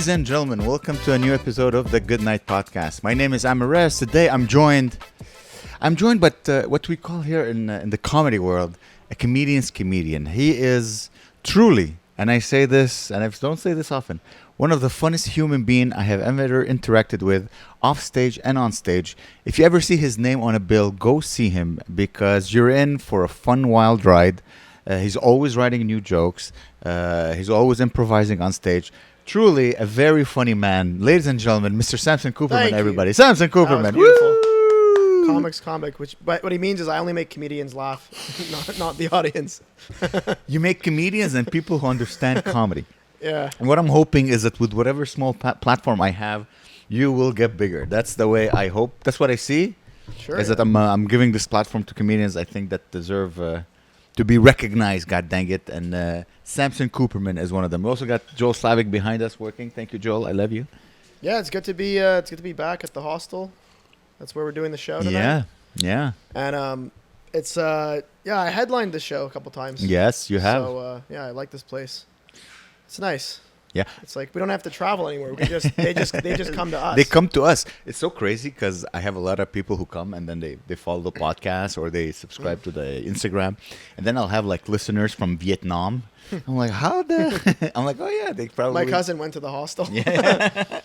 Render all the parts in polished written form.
Ladies and gentlemen, welcome to a new episode of the Good Night Podcast. My name is Amer. Today I'm joined by what we call here in the comedy world, a comedian's comedian. He is truly, and I say this, and I don't say this often, one of the funnest human being I have ever interacted with, off stage and on stage. If you ever see his name on a bill, go see him because you're in for a fun, wild ride. He's always writing new jokes. He's always improvising on stage. Truly a very funny man. Ladies and gentlemen, Mr. Samson Cooperman, everybody. Samson Cooperman. Woo! Comic. But what he means is I only make comedians laugh, not the audience. You make comedians and people who understand comedy. Yeah. And what I'm hoping is that with whatever small platform I have, you will get bigger. That's the way I hope. That's what I see. Sure. Is that I'm giving this platform to comedians I think that deserve to be recognized, god dang it. And Samson Cooperman is one of them. We also got Joel Slavic behind us working. Thank you, Joel. I love you. Yeah, it's good to be back at the hostel. That's where we're doing the show tonight. Yeah. And I headlined the show a couple times. Yes, you have. So I like this place. It's nice. Yeah. It's like we don't have to travel anywhere. They just come to us. They come to us. It's so crazy because I have a lot of people who come and then they follow the podcast or they subscribe to the Instagram. And then I'll have like listeners from Vietnam. I'm like, I'm like, oh yeah, they probably. My cousin went to the hostel. Yeah.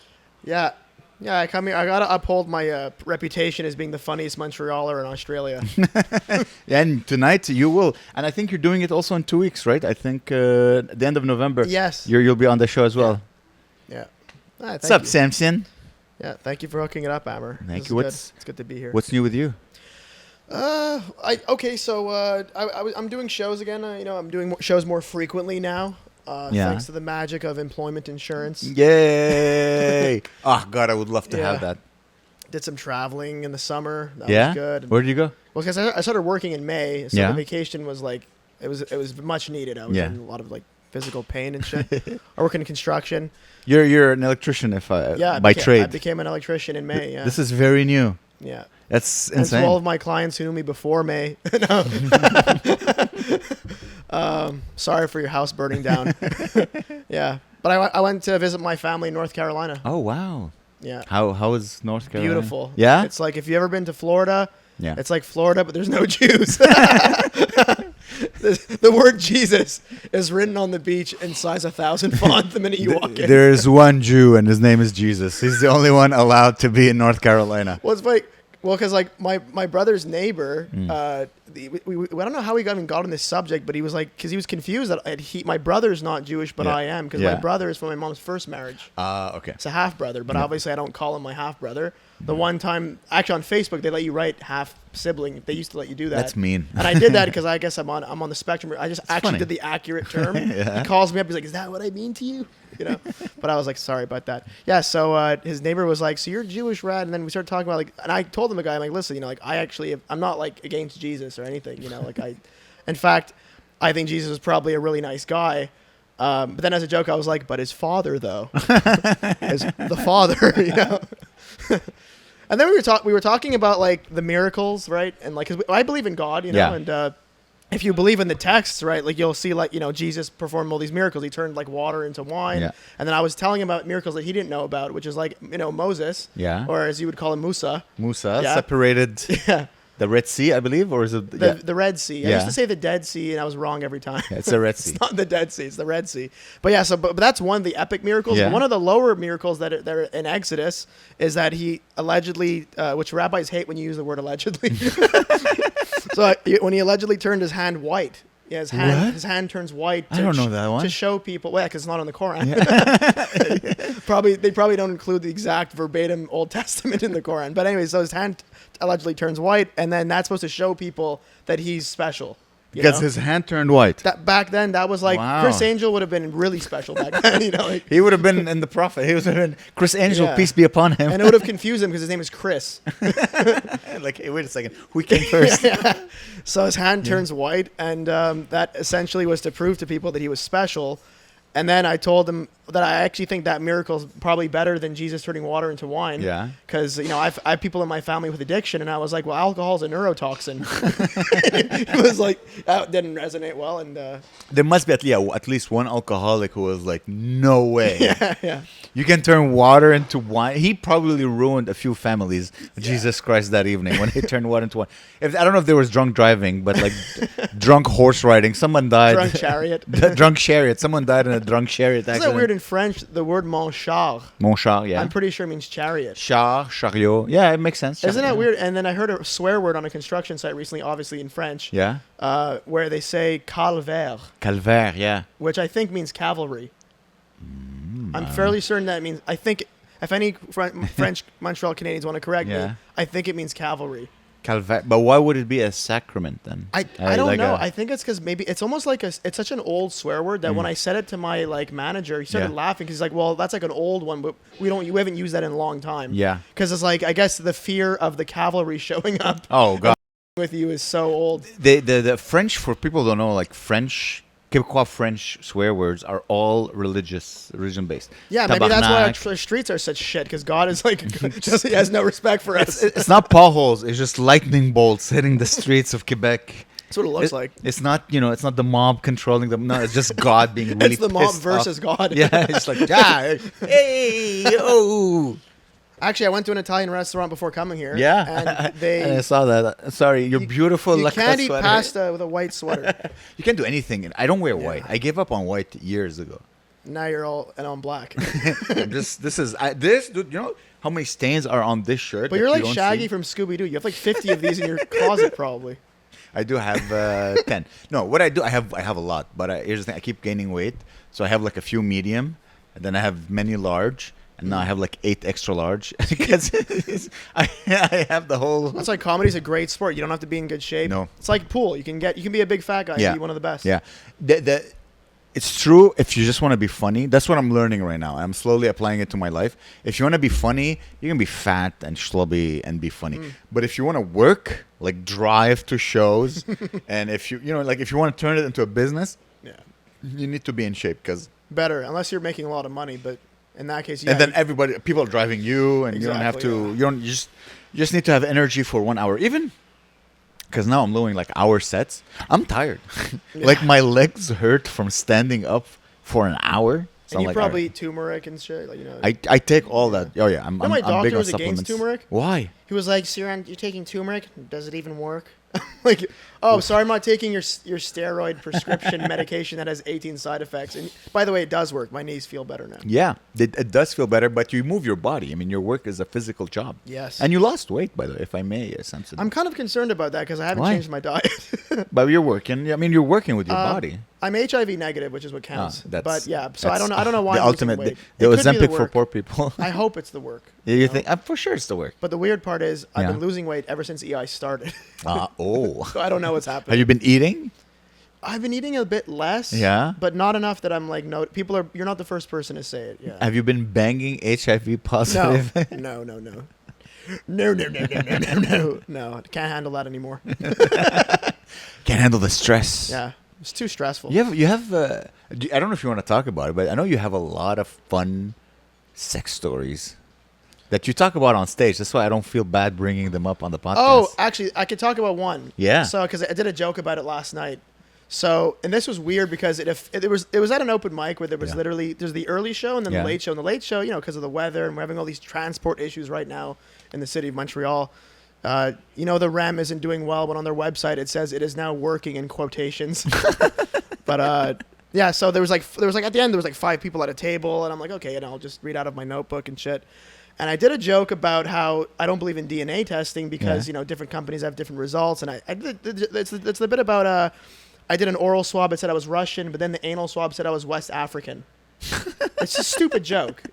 Yeah, I come here. I gotta uphold my reputation as being the funniest Montrealer in Australia. And tonight you will, and I think you're doing it also in 2 weeks, right? I think at the end of November. Yes. You'll be on the show as well. Yeah. What's up, Samson? Yeah, thank you for hooking it up, Amer. Thank you. It's good to be here. What's new with you? I'm doing shows again. I'm doing shows more frequently now. Thanks to the magic of employment insurance. Yay! Oh God, I would love to have that. Did some traveling in the summer. That was good. Where did you go? Well, because I started working in May, so the vacation was like it was much needed. I was in a lot of like physical pain and shit. I work in construction. You're an electrician, by trade. I became an electrician in May. Yeah. This is very new. Yeah. That's insane. And 12 of my clients who knew me before May. Sorry for your house burning down. Yeah. But I went to visit my family in North Carolina. Oh, wow. Yeah. How is North Carolina? Beautiful. Yeah? It's like if you've ever been to Florida, yeah. It's like Florida, but there's no Jews. The word Jesus is written on the beach in size 1,000 font the minute you walk in. There's one Jew and his name is Jesus. He's the only one allowed to be in North Carolina. Well, it's like, because like my brother's neighbor, we don't know how we got on this subject, but he was like, because he was confused that my brother's not Jewish, but I am, because my brother is from my mom's first marriage. Okay. It's a half brother, but obviously I don't call him my half brother. The one time, actually on Facebook, they let you write half sibling. They used to let you do that. That's mean. And I did that because I guess I'm on the spectrum. I just did the accurate term. He calls me up. He's like, "Is that what I mean to you?" But I was like, sorry about that. Yeah. So his neighbor was like, "So you're Jewish, Rad?" And then we started talking about and I told him, I'm like, "Listen, I'm not like against Jesus or anything. In fact, I think Jesus was probably a really nice guy." But then as a joke, I was like, "But his father, though, is the father, And then we were talking about like the miracles, right? And like, 'cause I believe in God, and if you believe in the texts, right, like you'll see like, Jesus performed all these miracles. He turned like water into wine. Yeah. And then I was telling him about miracles that he didn't know about, which is like, Moses. Yeah. Or as you would call him, Musa. Separated. Yeah. The Red Sea, I believe, or is it the Red Sea? I used to say the Dead Sea, and I was wrong every time. Yeah, it's the Red Sea. It's not the Dead Sea; it's the Red Sea. But yeah, but that's one of the epic miracles. Yeah. One of the lower miracles that are in Exodus is that he allegedly, which rabbis hate when you use the word allegedly. So when he allegedly turned his hand white. Yeah, his hand turns white. I don't know that one. To show people, because it's not on the Quran. Yeah. They probably don't include the exact verbatim Old Testament in the Quran. But anyway, so his hand allegedly turns white, and then that's supposed to show people that he's special. Because his hand turned white. Back then, that was like, wow. Chris Angel would have been really special back then. He would have been in the prophet. He would have been Chris Angel, peace be upon him. And it would have confused him because his name is Chris. Like, hey, wait a second. Who came first? Yeah. So his hand turns white, and that essentially was to prove to people that he was special. And then I told him that I actually think that miracle is probably better than Jesus turning water into wine. Yeah. Because, I have people in my family with addiction, and I was like, well, alcohol is a neurotoxin. It was like, that didn't resonate well. And there must be at least one alcoholic who was like, no way. yeah. You can turn water into wine. He probably ruined a few families. Jesus Christ, that evening when he turned water into wine. I don't know if there was drunk driving, but like drunk horse riding. Someone died. Drunk chariot. Drunk chariot. Someone died in a drunk chariot accident. Isn't that weird in French? The word mon char. Mon char, yeah. I'm pretty sure it means chariot. Char, chariot. Yeah, it makes sense. Isn't that weird? And then I heard a swear word on a construction site recently, obviously in French. Yeah. Where they say calvaire. Calvaire, yeah. Which I think means cavalry. I'm fairly certain that means. I think if any French Montreal Canadians want to correct me, I think it means cavalry. Calvaire, but why would it be a sacrament then? I don't know. I think it's because maybe it's almost like it's such an old swear word that when I said it to my manager, he started laughing because he's like, "Well, that's like an old one, but we haven't used that in a long time." Yeah, because it's like I guess the fear of the cavalry showing up. Oh God, with you is so old. The French, for people who don't know, like Quebecois French swear words are all religion based. Yeah, maybe that's why our streets are such shit, because God is like, he has no respect for us. It's not potholes, it's just lightning bolts hitting the streets of Quebec. That's what it looks like. It's not, it's not the mob controlling them. No, it's just God being really it's the mob pissed versus off. God. Yeah, it's like, hey, oh. Actually, I went to an Italian restaurant before coming here. Yeah, and I saw that. Sorry, your beautiful You can't eat sweater. pasta with a white sweater. You can't do anything. I don't wear white. I gave up on white years ago. Now you're all on black. This, dude. You know how many stains are on this shirt? But you're like Shaggy from Scooby Doo. You have like 50 of these in your closet, probably. I do have 10. No, what I do, I have a lot. But here's the thing: I keep gaining weight, so I have like a few medium, and then I have many large. And now I have like 8 extra large because I have the whole. That's like comedy's a great sport. You don't have to be in good shape. No, it's like pool. You can be a big fat guy and be one of the best. Yeah, it's true. If you just want to be funny, that's what I'm learning right now. I'm slowly applying it to my life. If you want to be funny, you can be fat and schlubby and be funny. But if you want to work, like drive to shows, and if if you want to turn it into a business, you need to be in shape because better unless you're making a lot of money, but. In that case, and then people are driving you, and you don't have to. You just need to have energy for 1 hour, even because now I'm doing like hour sets. I'm tired, like my legs hurt from standing up for an hour. So and you probably eat turmeric and shit, I take all that. Oh yeah, I'm. My doctor big on was against turmeric. Why? He was like, "Siran, you're taking turmeric. Does it even work?" Like, oh, sorry, I'm not taking your steroid prescription medication that has 18 side effects. And by the way, it does work. My knees feel better now. Yeah, it does feel better, but you move your body. I mean, your work is a physical job. Yes. And you lost weight, by the way, if I may, Samson. I'm kind of concerned about that because I haven't changed my diet. But you're working. I mean, you're working with your body. I'm HIV negative, which is what counts. But yeah, so I don't know why. The I'm ultimate, weight. the Ozempic for poor people. I hope it's the work. You think? For sure, it's the work. But the weird part is, I've been losing weight ever since EI started. So I don't know what's happening. Have you been eating? I've been eating a bit less. Yeah. But not enough that I'm like, no. You're not the first person to say it. Yeah. Have you been banging HIV positive? No. No. I can't handle that anymore. Can't handle the stress. Yeah. It's too stressful. You have. I don't know if you want to talk about it, but I know you have a lot of fun sex stories that you talk about on stage. That's why I don't feel bad bringing them up on the podcast. Oh, actually, I could talk about one. Yeah. So, because I did a joke about it last night. So, and this was weird because it was at an open mic where there was literally there's the early show and then the late show. And the late show, because of the weather and we're having all these transport issues right now in the city of Montreal. The REM isn't doing well, but on their website it says it is now working in quotations. But yeah, so there was like at the end there was like 5 people at a table, and I'm like, okay, I'll just read out of my notebook and shit. And I did a joke about how I don't believe in DNA testing because different companies have different results, and it's the bit about I did an oral swab, it said I was Russian, but then the anal swab said I was West African. It's a stupid joke.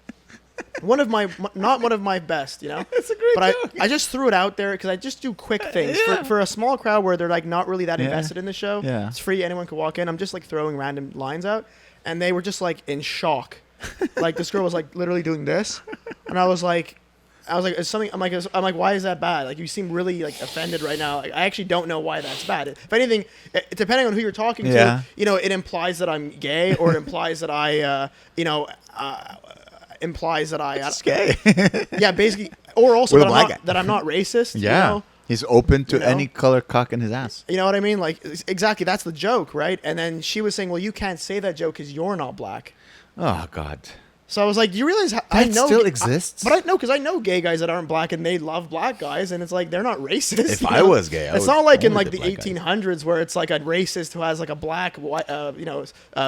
Not one of my best, It's a great joke. But I just threw it out there because I just do quick things for a small crowd where they're like not really that invested in the show. Yeah. It's free, anyone can walk in. I'm just like throwing random lines out, and they were just like in shock. Like this girl was like literally doing this, and I was like, I was like, it's something. I'm like, why is that bad? Like, you seem really like offended right now. Like, I actually don't know why that's bad. If anything, depending on who you're talking to, it implies that I'm gay, or it implies that It's gay. Yeah, basically, or also that I'm not racist. Yeah. You know? He's open to any color cock in his ass. You know what I mean? Like, exactly. That's the joke, right? And then she was saying, well, you can't say that joke because you're not black. Oh, God. So I was like, do you realize I know still exists? But I know, because I know gay guys that aren't black and they love black guys, and it's like, they're not racist. If I was gay, it's not like in like the 1800s where it's like a racist who has like a black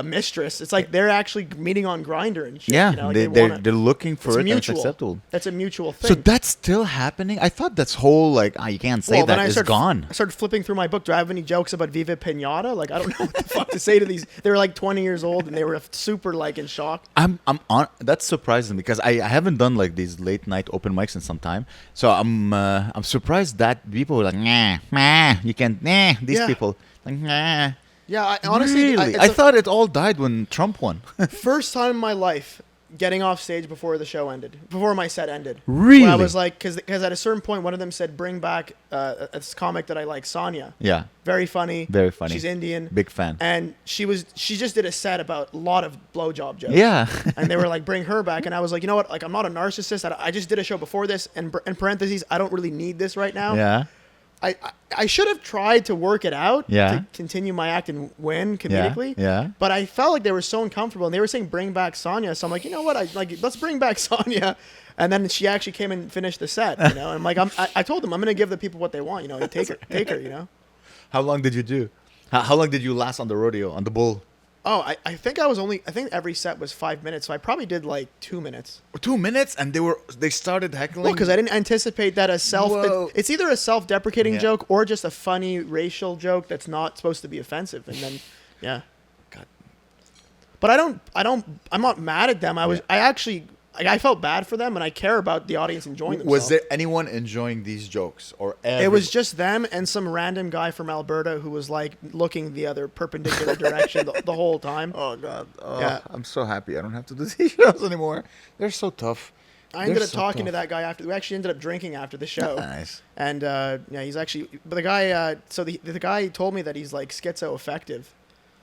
mistress. It's like they're actually meeting on Grindr and shit. Yeah, you know? Like they're looking for it, and it's mutual. acceptable. That's a mutual thing. So that's still happening? I thought that's whole, like, you can't say that is gone. I started flipping through my book. Do I have any jokes about Viva Pinata? Like, I don't know what the fuck to say to these. They were like 20 years old, and they were super like in shock. I'm on. That's surprising because I haven't done like these late night open mics in some time. So I'm surprised that people were like, nah, you can't, these people like, nah. Yeah, honestly, really? I thought it all died when Trump won. First time in my life getting off stage before the show ended, before my set ended. Really? Where I was like, because at a certain point, one of them said, bring back this comic that I like, Sonia. Yeah. Very funny. Very funny. She's Indian. Big fan. And she just did a set about a lot of blowjob jokes. Yeah. And they were like, bring her back. And I was like, you know what? Like, I'm not a narcissist. I just did a show before this. And in parentheses, I don't really need this right now. Yeah. I should have tried to work it out to continue my act and win comedically. Yeah. But I felt like they were so uncomfortable, and they were saying bring back Sonia. So I'm like, you know what? Let's bring back Sonia. And then she actually came and finished the set. You know, and I'm like, I told them I'm going to give the people what they want. You know, take her. You know. How long did you do? How long did you last on the rodeo, on the bull? Oh, I think I think every set was 5 minutes, so I probably did like 2 minutes. 2 minutes, and they started heckling. Well, because I didn't anticipate that it's either a self-deprecating joke or just a funny racial joke that's not supposed to be offensive, and then God. But I'm not mad at them. I felt bad for them, and I care about the audience enjoying themselves. Was there anyone enjoying these jokes, or it was just them and some random guy from Alberta who was like looking the other perpendicular direction the whole time? Oh God! I'm so happy I don't have to do these shows anymore. They're so tough. I ended up talking to that guy after. We actually ended up drinking after the show. Nice. And he's actually. But the guy. So the guy told me that he's like schizoaffective.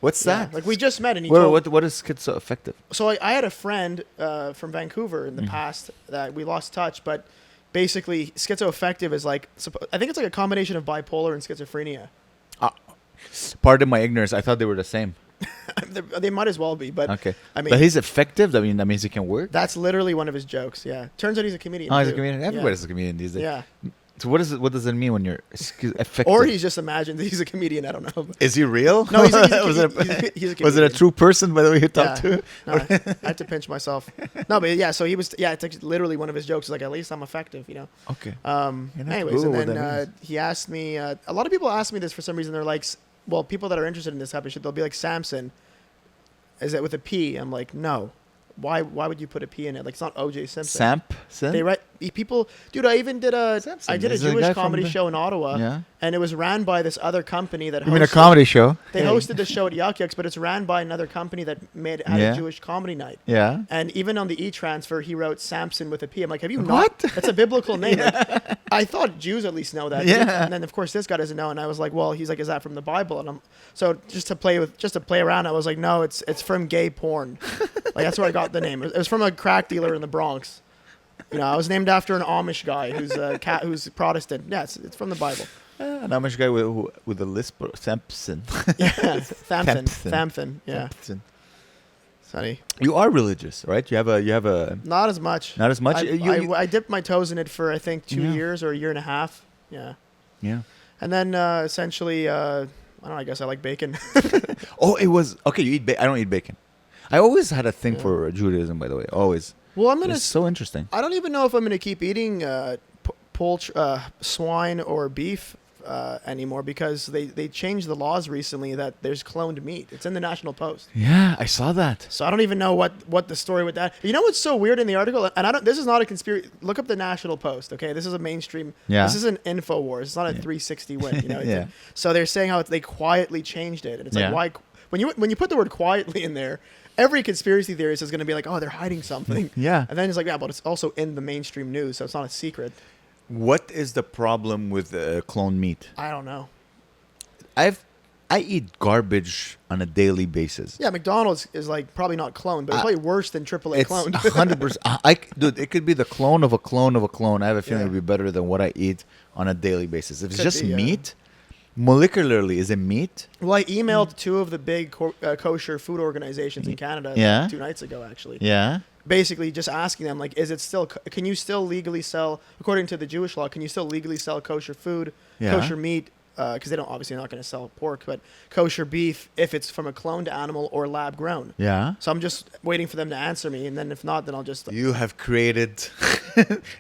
What's that? Like, we just met, and what is schizoaffective? So I had a friend from Vancouver in the past that we lost touch, but basically schizoaffective is like, I think it's like a combination of bipolar and schizophrenia. Pardon my ignorance. I thought they were the same. They might as well be, but okay. I mean, but he's effective. I mean, that means he can work. That's literally one of his jokes. Yeah, turns out he's a comedian. Oh, he's a comedian. Everybody's a comedian these days. Yeah. So what does it mean when you're effective? Or he's just imagined that he's a comedian. I don't know. Is he real? No, he's a comedian. Was it a true person, by the way, you talked to? No, I had to pinch myself. No, but yeah, so he was, it's like literally one of his jokes. Like, at least I'm effective, you know? Okay. Anyways, and then he asked me, a lot of people ask me this for some reason. They're like, well, people that are interested in this type of shit, they'll be like, Samson, is it with a P? I'm like, no. Why would you put a P in it? Like, it's not O.J. Simpson. Sampson? They write people. Dude, I even did a Jewish comedy show in Ottawa. Yeah. And it was ran by this other company that hosted. You mean a comedy show? They hosted the show at Yuck Yucks, but it's ran by another company that had a Jewish comedy night. Yeah. And even on the e-transfer, he wrote Samson with a P. I'm like, have you what? That's a biblical name. Like, I thought Jews at least know that. Yeah. And then of course this guy doesn't know. And I was like, well, he's like, is that from the Bible? And so just to play around, I was like, no, it's from gay porn. Like, that's where I got the name. It was from a crack dealer in the Bronx. You know, I was named after an Amish guy who's Protestant. Yeah, it's from the Bible. An Amish guy with a lisp, Samson. Yeah, Samson. Yeah. Sonny. You are religious, right? You have a. Not as much. Not as much. I dipped my toes in it for I think 2 years or a year and a half. Yeah. Yeah. And then essentially, I don't know. I guess I like bacon. Oh, it was okay. You eat bacon. I don't eat bacon. I always had a thing for Judaism, by the way. Always. Well, it's so interesting. I don't even know if I'm gonna keep eating swine or beef anymore because they changed the laws recently that there's cloned meat. It's in the National Post. Yeah, I saw that. So I don't even know what the story with that. You know what's so weird in the article? And this is not a conspiracy. Look up the National Post. Okay, this is a mainstream. Yeah. This is an InfoWars. It's not a 360 win. You know. Yeah. So they're saying how they quietly changed it, and it's like why when you put the word quietly in there, every conspiracy theorist is going to be like, oh, they're hiding something. Yeah. And then it's like, yeah, but it's also in the mainstream news, so it's not a secret. What is the problem with clone meat? I don't know. I eat garbage on a daily basis. Yeah, McDonald's is like probably not cloned, but it's probably worse than AAA It's cloned. 100%. Dude, it could be the clone of a clone of a clone. I have a feeling Yeah. it'd be better than what I eat on a daily basis. If it's Could just be, yeah. meat, molecularly, is it meat? Well, I emailed two of the big kosher food organizations in Canada Yeah. 2 nights ago, actually. Yeah. Basically, just asking them, like, is it still, can you still legally sell, according to the Jewish law, can you still legally sell kosher food, Yeah. kosher meat, because they don't, obviously not going to sell pork, but kosher beef if it's from a cloned animal or lab grown. Yeah. So I'm just waiting for them to answer me, and then if not, then I'll just... You have created...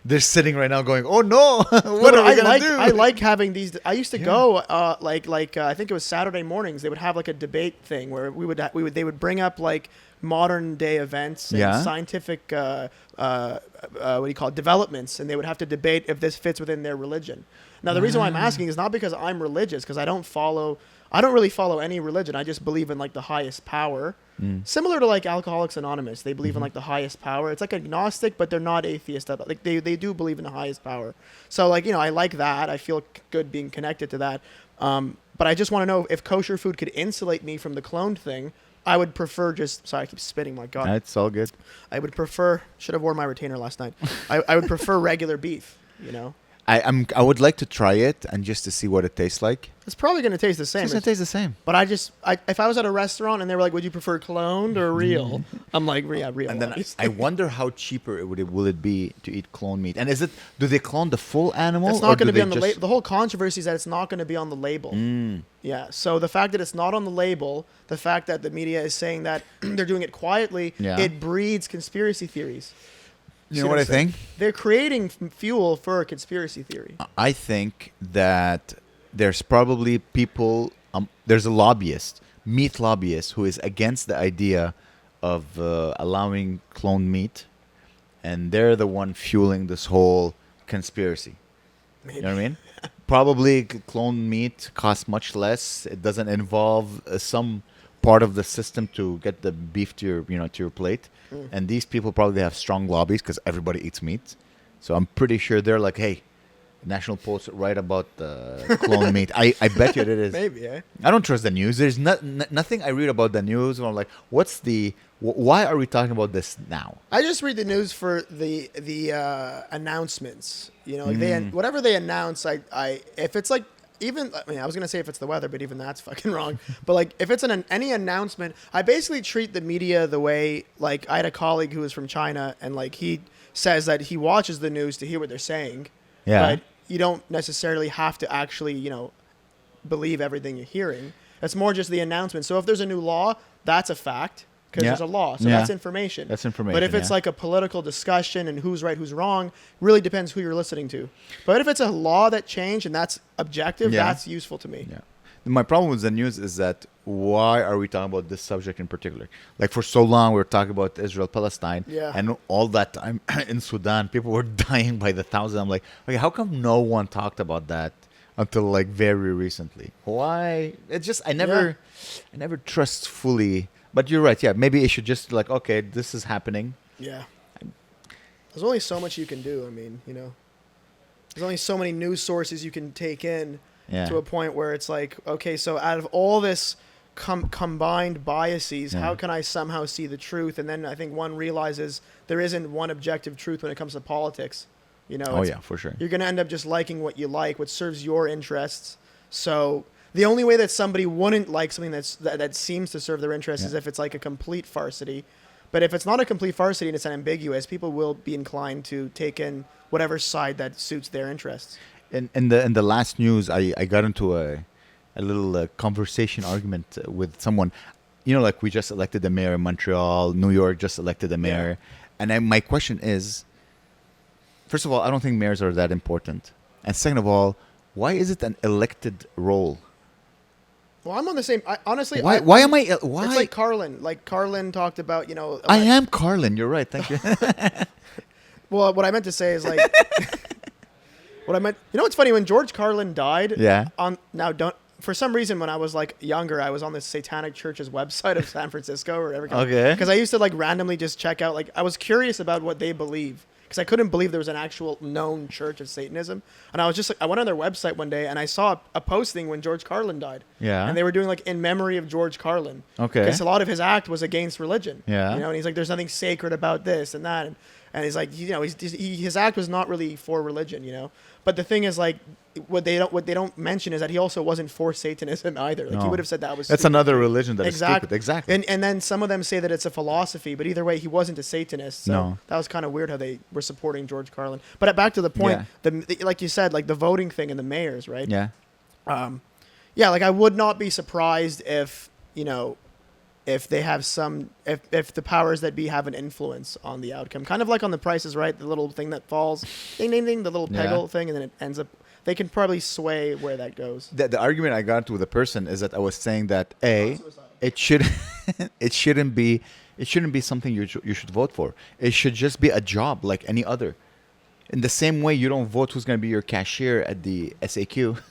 They're sitting right now going, oh no, what are we going to do? I like having these. I used to go I think it was Saturday mornings. They would have like a debate thing where they would bring up like modern day events and Yeah. scientific what do you call it, developments, and they would have to debate if this fits within their religion. Now the reason why I'm asking is not because I'm religious, because I don't really follow any religion. I just believe in like the highest power. Similar to like Alcoholics Anonymous, they believe in like the highest power. It's like agnostic, but they're not atheist. Like they do believe in the highest power. So like, I like that. I feel good being connected to that. But I just want to know if kosher food could insulate me from the cloned thing. I would prefer sorry, I keep spitting. My God, It's all good. I would prefer. Should have worn my retainer last night. I would prefer regular beef. I would like to try it and just to see what it tastes like. It's probably going to taste the same. It's going to taste the same. But if I was at a restaurant and they were like, would you prefer cloned or real? I'm like, yeah, real. And then obviously. I wonder how cheaper will it be to eat clone meat. And do they clone the full animal? It's or not going to do be they on the just- label. The whole controversy is that it's not going to be on the label. Yeah. So the fact that it's not on the label, the fact that the media is saying that they're doing it quietly, Yeah. it breeds conspiracy theories. You know what I think? They're creating fuel for a conspiracy theory. I think that there's probably people, there's a lobbyist, meat lobbyist, who is against the idea of allowing cloned meat. And they're the one fueling this whole conspiracy. Maybe. You know what I mean? Probably cloned meat costs much less. It doesn't involve some part of the system to get the beef to your plate. And these people probably have strong lobbies because everybody eats meat. So I'm pretty sure they're like, hey, National Post write about clone meat. I bet you it is. Maybe, eh? I don't trust the news. There's nothing I read about the news where I'm like, why are we talking about this now? I just read the news for the announcements. Whatever they announce, if it's like, I was gonna say if it's the weather, but even that's fucking wrong. But like, if it's any announcement, I basically treat the media the way, like, I had a colleague who was from China, and like he says that he watches the news to hear what they're saying. Yeah. But you don't necessarily have to actually, believe everything you're hearing. It's more just the announcement. So if there's a new law, that's a fact. Because there's a law, so that's information. That's information. But if it's like a political discussion and who's right, who's wrong, really depends who you're listening to. But if it's a law that changed and that's objective, that's useful to me. Yeah. My problem with the news is that why are we talking about this subject in particular? Like for so long we were talking about Israel, Palestine, and all that time in Sudan, people were dying by the thousand. I'm like, okay, how come no one talked about that until like very recently? Why? It's just I never trust fully. But you're right. Yeah, maybe it should just like, okay, this is happening. Yeah. There's only so much you can do. I mean, there's only so many news sources you can take in to a point where it's like, okay, so out of all this combined biases, how can I somehow see the truth? And then I think one realizes there isn't one objective truth when it comes to politics. For sure. You're going to end up just liking what you like, what serves your interests. So the only way that somebody wouldn't like something that seems to serve their interests is if it's like a complete farcity. But if it's not a complete farcity and it's ambiguous, people will be inclined to take in whatever side that suits their interests. In the last news, I got into a little conversation argument with someone. Like we just elected the mayor in Montreal, New York just elected the mayor. And my question is, first of all, I don't think mayors are that important. And second of all, why is it an elected role? Well, I'm on the same. Honestly, why? It's like Carlin. Like Carlin talked about, I am Carlin. You're right. Thank you. Well, what I meant to say is like, what's funny when George Carlin died. Yeah. for some reason, when I was like younger, I was on this Satanic Church's website of San Francisco or whatever. Okay. Because I used to like randomly just check out, like, I was curious about what they believe. Because I couldn't believe there was an actual known church of Satanism. And I was just like, I went on their website one day and I saw a posting when George Carlin died. Yeah. And they were doing like in memory of George Carlin. Okay. Because a lot of his act was against religion. Yeah. You know, and he's like, there's nothing sacred about this and that. And he's like, you know, his act was not really for religion, you know. But the thing is, like, what they don't mention is that he also wasn't for Satanism either. Like, he would have said that was That's stupid. another religion that Exactly. is stupid. Exactly. And then some of them say that it's a philosophy, but either way, he wasn't a Satanist. So No. that was kind of weird how they were supporting George Carlin. But back to the point, like you said, like the voting thing and the mayors, right? Yeah. Yeah, like I would not be surprised if, you know, if they have some, if the powers that be have an influence on the outcome. Kind of like on The Price is Right, the little thing that falls, ding, ding, ding, the little peggle thing, and then it ends up, they can probably sway where that goes. The argument I got with the person is that I was saying that it should it shouldn't be something you should vote for. It should just be a job like any other. In the same way you don't vote who's going to be your cashier at the SAQ.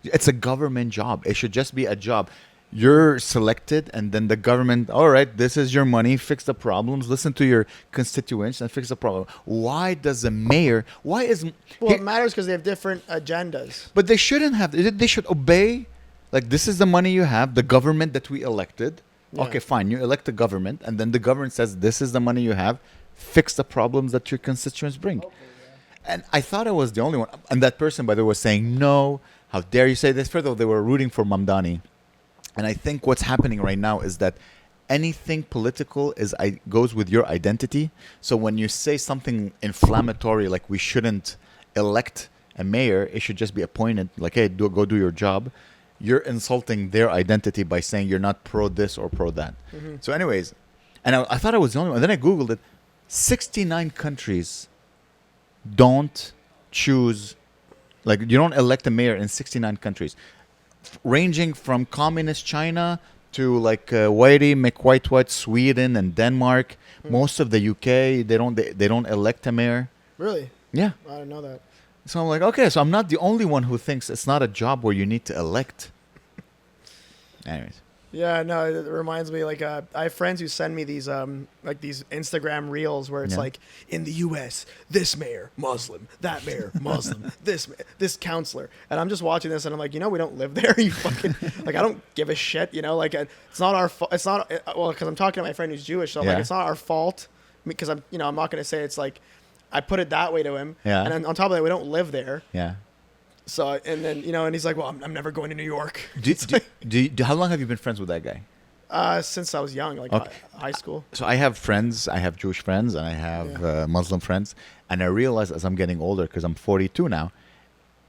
It's a government job. It should just be a job. You're selected, and then the government, all right, this is your money, fix the problems, listen to your constituents, and fix the problem. Why does the mayor, it matters because they have different agendas. But they shouldn't have, they should obey, like, this is the money you have, the government that we elected. Yeah. Okay, fine, you elect the government, and then the government says, this is the money you have, fix the problems that your constituents bring. Okay, yeah. And I thought I was the only one. And that person, by the way, was saying, no, how dare you say this? Further, they were rooting for Mamdani. And I think what's happening right now is that anything political goes with your identity. So when you say something inflammatory, like we shouldn't elect a mayor, it should just be appointed, like, hey, go do your job. You're insulting their identity by saying you're not pro this or pro that. Mm-hmm. So anyways, and I thought I was the only one. And then I Googled it. 69 countries don't choose, like, you don't elect a mayor in 69 countries. Ranging from communist China to like whitey McWhite Sweden and Denmark. Most of the UK they don't elect a mayor. Really? Yeah. I didn't know that. So I'm like, okay, so I'm not the only one who thinks it's not a job where you need to elect. Anyways. Yeah, no, it reminds me, like, I have friends who send me these like these Instagram reels where it's like, in the U.S., this mayor, Muslim, that mayor, Muslim, this counselor. And I'm just watching this and I'm like, you know, we don't live there. You fucking, like, I don't give a shit, you know, like, it's not our fault. It's not, well, because I'm talking to my friend who's Jewish, so I'm like, it's not our fault. Because I'm not going to say it's like, I put it that way to him. Yeah. And then on top of that, we don't live there. Yeah. So, and then, you know, and he's like, well, I'm never going to New York. How long have you been friends with that guy? Since I was young, like high school. So I have friends, I have Jewish friends, and I have Muslim friends. And I realize as I'm getting older, because I'm 42 now,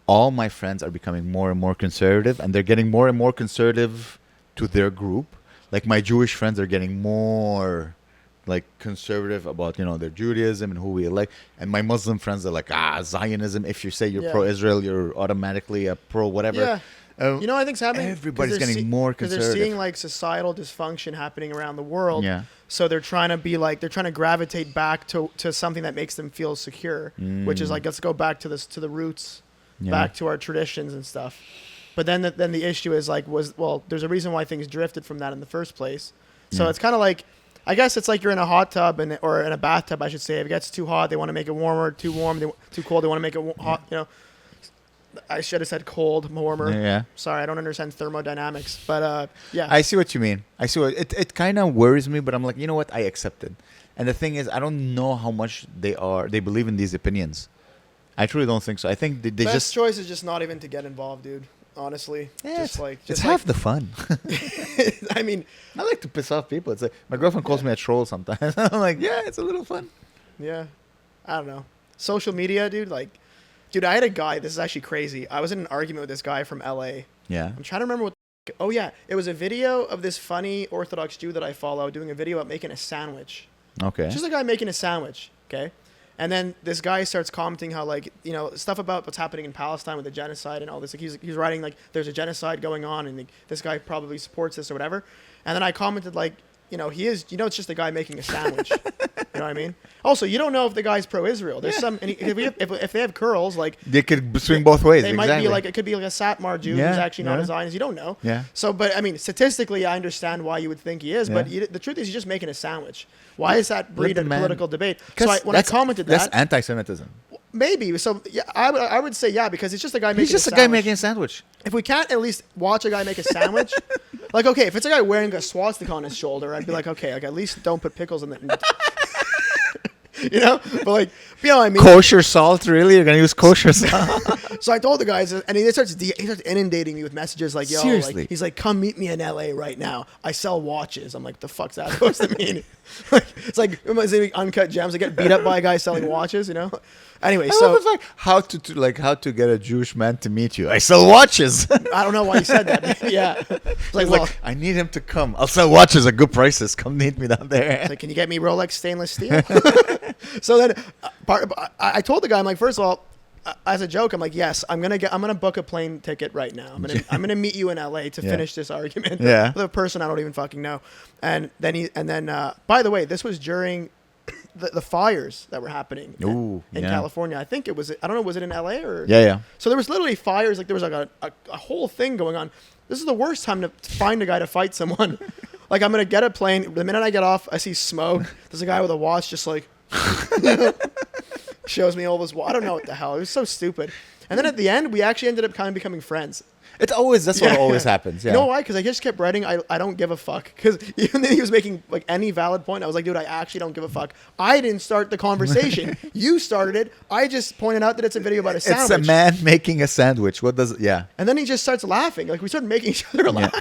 all my friends are becoming more and more conservative, and they're getting more and more conservative to their group. Like my Jewish friends are getting more like conservative about, you know, their Judaism and who we elect. And my Muslim friends are like, Zionism. If you say you're pro-Israel, you're automatically a pro whatever. Yeah. You know, I think's happening. Everybody's getting more conservative. They're seeing like societal dysfunction happening around the world. Yeah. So they're trying to gravitate back to something that makes them feel secure, which is like, let's go back to the roots, back to our traditions and stuff. But then the issue is like, there's a reason why things drifted from that in the first place. So it's kind of like, I guess it's like you're in a hot tub or in a bathtub, I should say. If it gets too hot, they want to make it warmer. Too warm, too cold, they want to make it hot. You know, I should have said cold, warmer. Yeah. Sorry, I don't understand thermodynamics, but yeah. I see what you mean. I see what it kind of worries me, but I'm like, you know what? I accept it. And the thing is, I don't know how much they believe in these opinions. I truly don't think so. I think they Best just choice is just not even to get involved, dude. Honestly, it's half the fun. I mean, I like to piss off people. It's like my girlfriend calls me a troll sometimes. I'm like, yeah, it's a little fun. Yeah, I don't know. Social media, dude. Like, dude, I had a guy. This is actually crazy. I was in an argument with this guy from LA. Yeah. I'm trying to remember what. Oh yeah, it was a video of this funny Orthodox Jew that I follow doing a video about making a sandwich. Okay. Just a guy making a sandwich. Okay. And then this guy starts commenting how, like, you know, stuff about what's happening in Palestine with the genocide and all this. Like, he's writing, like, there's a genocide going on, and like, this guy probably supports this or whatever. And then I commented, like, it's just a guy making a sandwich. You know what I mean? Also, you don't know if the guy's pro-Israel. There's some, and if they have curls, like they could swing both ways. They might be like, it could be like a Satmar Jew who's actually not a Zionist. You don't know. Yeah. So, but I mean, statistically, I understand why you would think he is, but the truth is, he's just making a sandwich. Why is that breed a political debate? So when I commented that, that's anti-Semitism. Maybe. So yeah, I would say because it's just a guy making. He's just a guy making a sandwich. If we can't at least watch a guy make a sandwich, like okay, if it's a guy wearing a swastika on his shoulder, I'd be like, okay, like at least don't put pickles in it. But like, I mean, kosher salt, really? You're gonna use kosher salt? So I told the guys, and he starts inundating me with messages like, "Yo, seriously?" Like, he's like, "Come meet me in LA right now. I sell watches." I'm like, "The fuck's that supposed to mean?" Like, it's like Uncut Gems. I get beat up by a guy selling watches, Anyway, so it's like how to get a Jewish man to meet you. I sell watches. I don't know why he said that. Yeah, it's like, I need him to come. I'll sell watches at good prices. Come meet me down there. Like, can you get me Rolex stainless steel? So then, I told the guy, I'm like, first of all, as a joke, I'm like, yes, I'm gonna book a plane ticket right now. I'm gonna meet you in LA to finish this argument with a person I don't even fucking know. And then by the way, this was during the fires that were happening in California. I think it was. I don't know. Was it in LA or? Yeah. So there was literally fires. Like there was like a whole thing going on. This is the worst time to find a guy to fight someone. Like I'm gonna get a plane. The minute I get off, I see smoke. There's a guy with a watch, just like shows me all this. I don't know what the hell. It was so stupid. And then at the end, we actually ended up kind of becoming friends. That's what always happens. Yeah. You know why? Because I just kept writing, I don't give a fuck. Because even then he was making like any valid point. I was like, dude, I actually don't give a fuck. I didn't start the conversation. You started it. I just pointed out that it's a video about a sandwich. It's a man making a sandwich. What does it? Yeah. And then he just starts laughing. Like we started making each other laugh.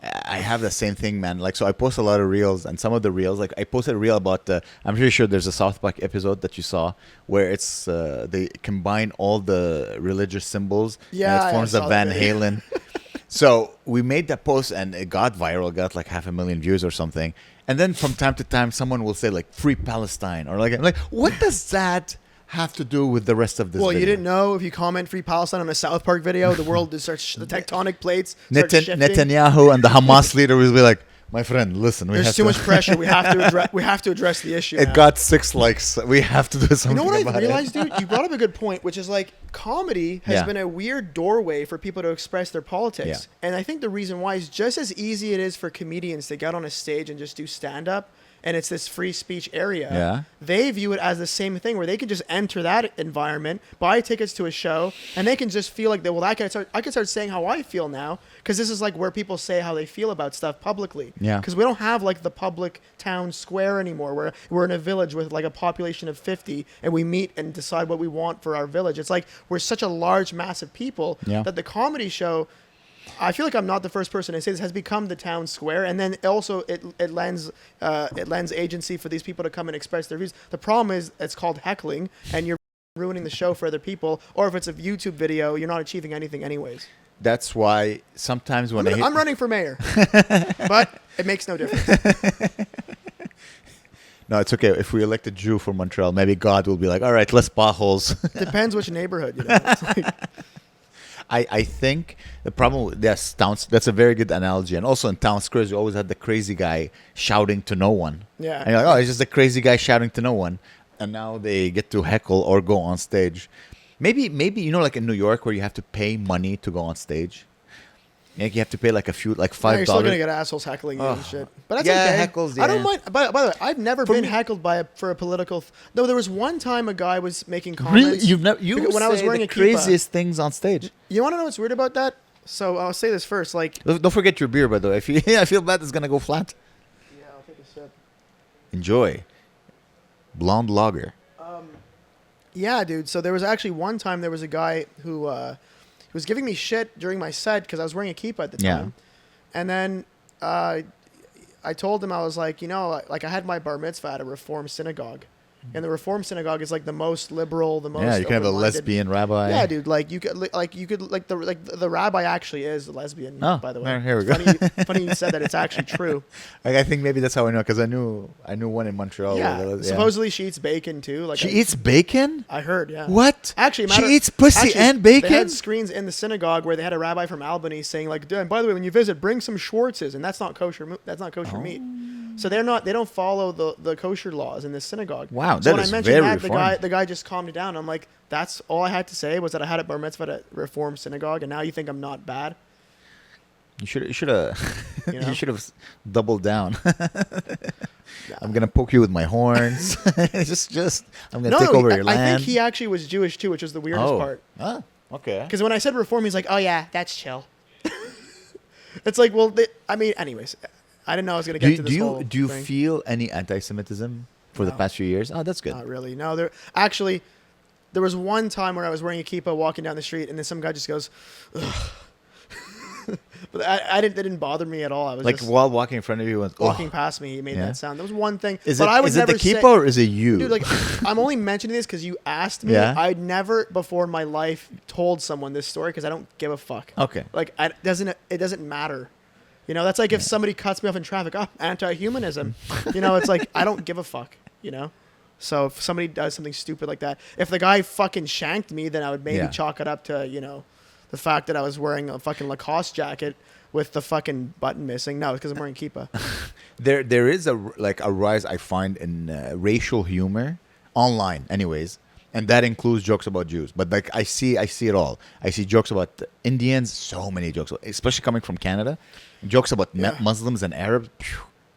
I have the same thing, man. Like, so I post a lot of reels, and some of the reels, like I posted a reel about I'm pretty sure there's a South Park episode that you saw where it's they combine all the religious symbols and it forms a Van Halen. So we made that post and it got viral, got like 500,000 views or something. And then from time to time, someone will say like "Free Palestine" or like what does that have to do with the rest of this video? You didn't know if you comment "Free Palestine" on a South Park video, the world just starts, the tectonic plates start shifting. Netanyahu and the Hamas leader will be like, my friend, listen. There's too much pressure. We have to address the issue. It got 6 likes. We have to do something about it. You know what I realized, dude? You brought up a good point, which is like comedy has been a weird doorway for people to express their politics. Yeah. And I think the reason why is just as easy it is for comedians to get on a stage and just do stand-up, and it's this free speech area. Yeah. They view it as the same thing where they can just enter that environment, buy tickets to a show, and they can just feel like, I can start saying how I feel now, because this is like where people say how they feel about stuff publicly. Yeah. Because we don't have like the public town square anymore, where we're in a village with like a population of 50, and we meet and decide what we want for our village. It's like we're such a large mass of people that the comedy show, I feel like I'm not the first person to say this, has become the town square, and then also it lends agency for these people to come and express their views. The problem is it's called heckling, and you're ruining the show for other people. Or if it's a YouTube video, you're not achieving anything anyways. That's why sometimes when I'm running for mayor, but it makes no difference. No, it's okay. If we elect a Jew for Montreal, maybe God will be like, all right, less potholes. Depends which neighborhood. It's like, I think the problem with towns, that's a very good analogy. And also in town squares, you always had the crazy guy shouting to no one. Yeah. And you're like, oh, it's just a crazy guy shouting to no one. And now they get to heckle or go on stage. Maybe like in New York where you have to pay money to go on stage. Like you have to pay like $5. You're still gonna get assholes heckling you and shit. But that's okay. Heckles, I don't mind. By the way, I've never been heckled for a political. No, there was one time a guy was making comments. Really, when I was wearing the craziest things on stage. You want to know what's weird about that? So I'll say this first. Like, don't forget your beer, by the way. I feel bad it's gonna go flat. Yeah, I'll take a sip. Enjoy. Blonde lager. Yeah, dude. So there was actually one time there was a guy who was giving me shit during my set because I was wearing a kippah at the time. Yeah. And then I told him, I was like, like I had my bar mitzvah at a Reform synagogue. And the Reform synagogue is like the most liberal, the most you can have a lesbian rabbi. Yeah, dude. The rabbi actually is a lesbian. Oh, by the way, here we go. Funny you said that. It's actually true. I think maybe that's how I know, because I knew one in Montreal. Yeah. Supposedly she eats bacon too. Like she eats bacon? I heard. Yeah. What? Actually, she eats pussy and bacon. They had screens in the synagogue where they had a rabbi from Albany saying like, "And by the way, when you visit, bring some Schwartzes," and that's not kosher. That's not kosher meat. So they don't follow the kosher laws in this synagogue. Wow, so that when is I mentioned very that, reformed. the guy just calmed down. I'm like, that's all I had to say was that I had a bar mitzvah at a reformed synagogue, and now you think I'm not bad? You should have You know? you should have doubled down. Yeah. I'm gonna poke you with my horns. just I'm gonna No, take over I your land. think he actually was Jewish too, which was the weirdest part. Ah, okay. Because when I said reform, he's like, "Oh yeah, that's chill." It's like, well, anyways, I didn't know I was gonna get to this whole Do you thing. feel any anti-Semitism for the No. past few years? Oh, that's good. Not really. No, there was one time where I was wearing a kippah walking down the street, and then some guy just goes, "Ugh." But that didn't bother me at all. I was Like just while walking in front of you, went, walking past me. He made Yeah. that sound. That was one thing. Is but I it would is it never the say, kippah or is it you? dude, like, I'm only mentioning this because you asked me. Yeah. I'd never before in my life told someone this story because I don't give a fuck. Okay. Like, it doesn't matter. You know, that's like if somebody cuts me off in traffic. Oh, anti-humanism. You know, it's like I don't give a fuck. You know. So if somebody does something stupid like that, if the guy fucking shanked me, then I would maybe Yeah. chalk it up to, the fact that I was wearing a fucking Lacoste jacket with the fucking button missing. No, it's because I'm wearing kippah. There is a rise I find in racial humor online, anyways, and that includes jokes about Jews. But like I see it all. I see jokes about Indians, so many jokes, especially coming from Canada. Jokes about Yeah. Muslims and Arabs,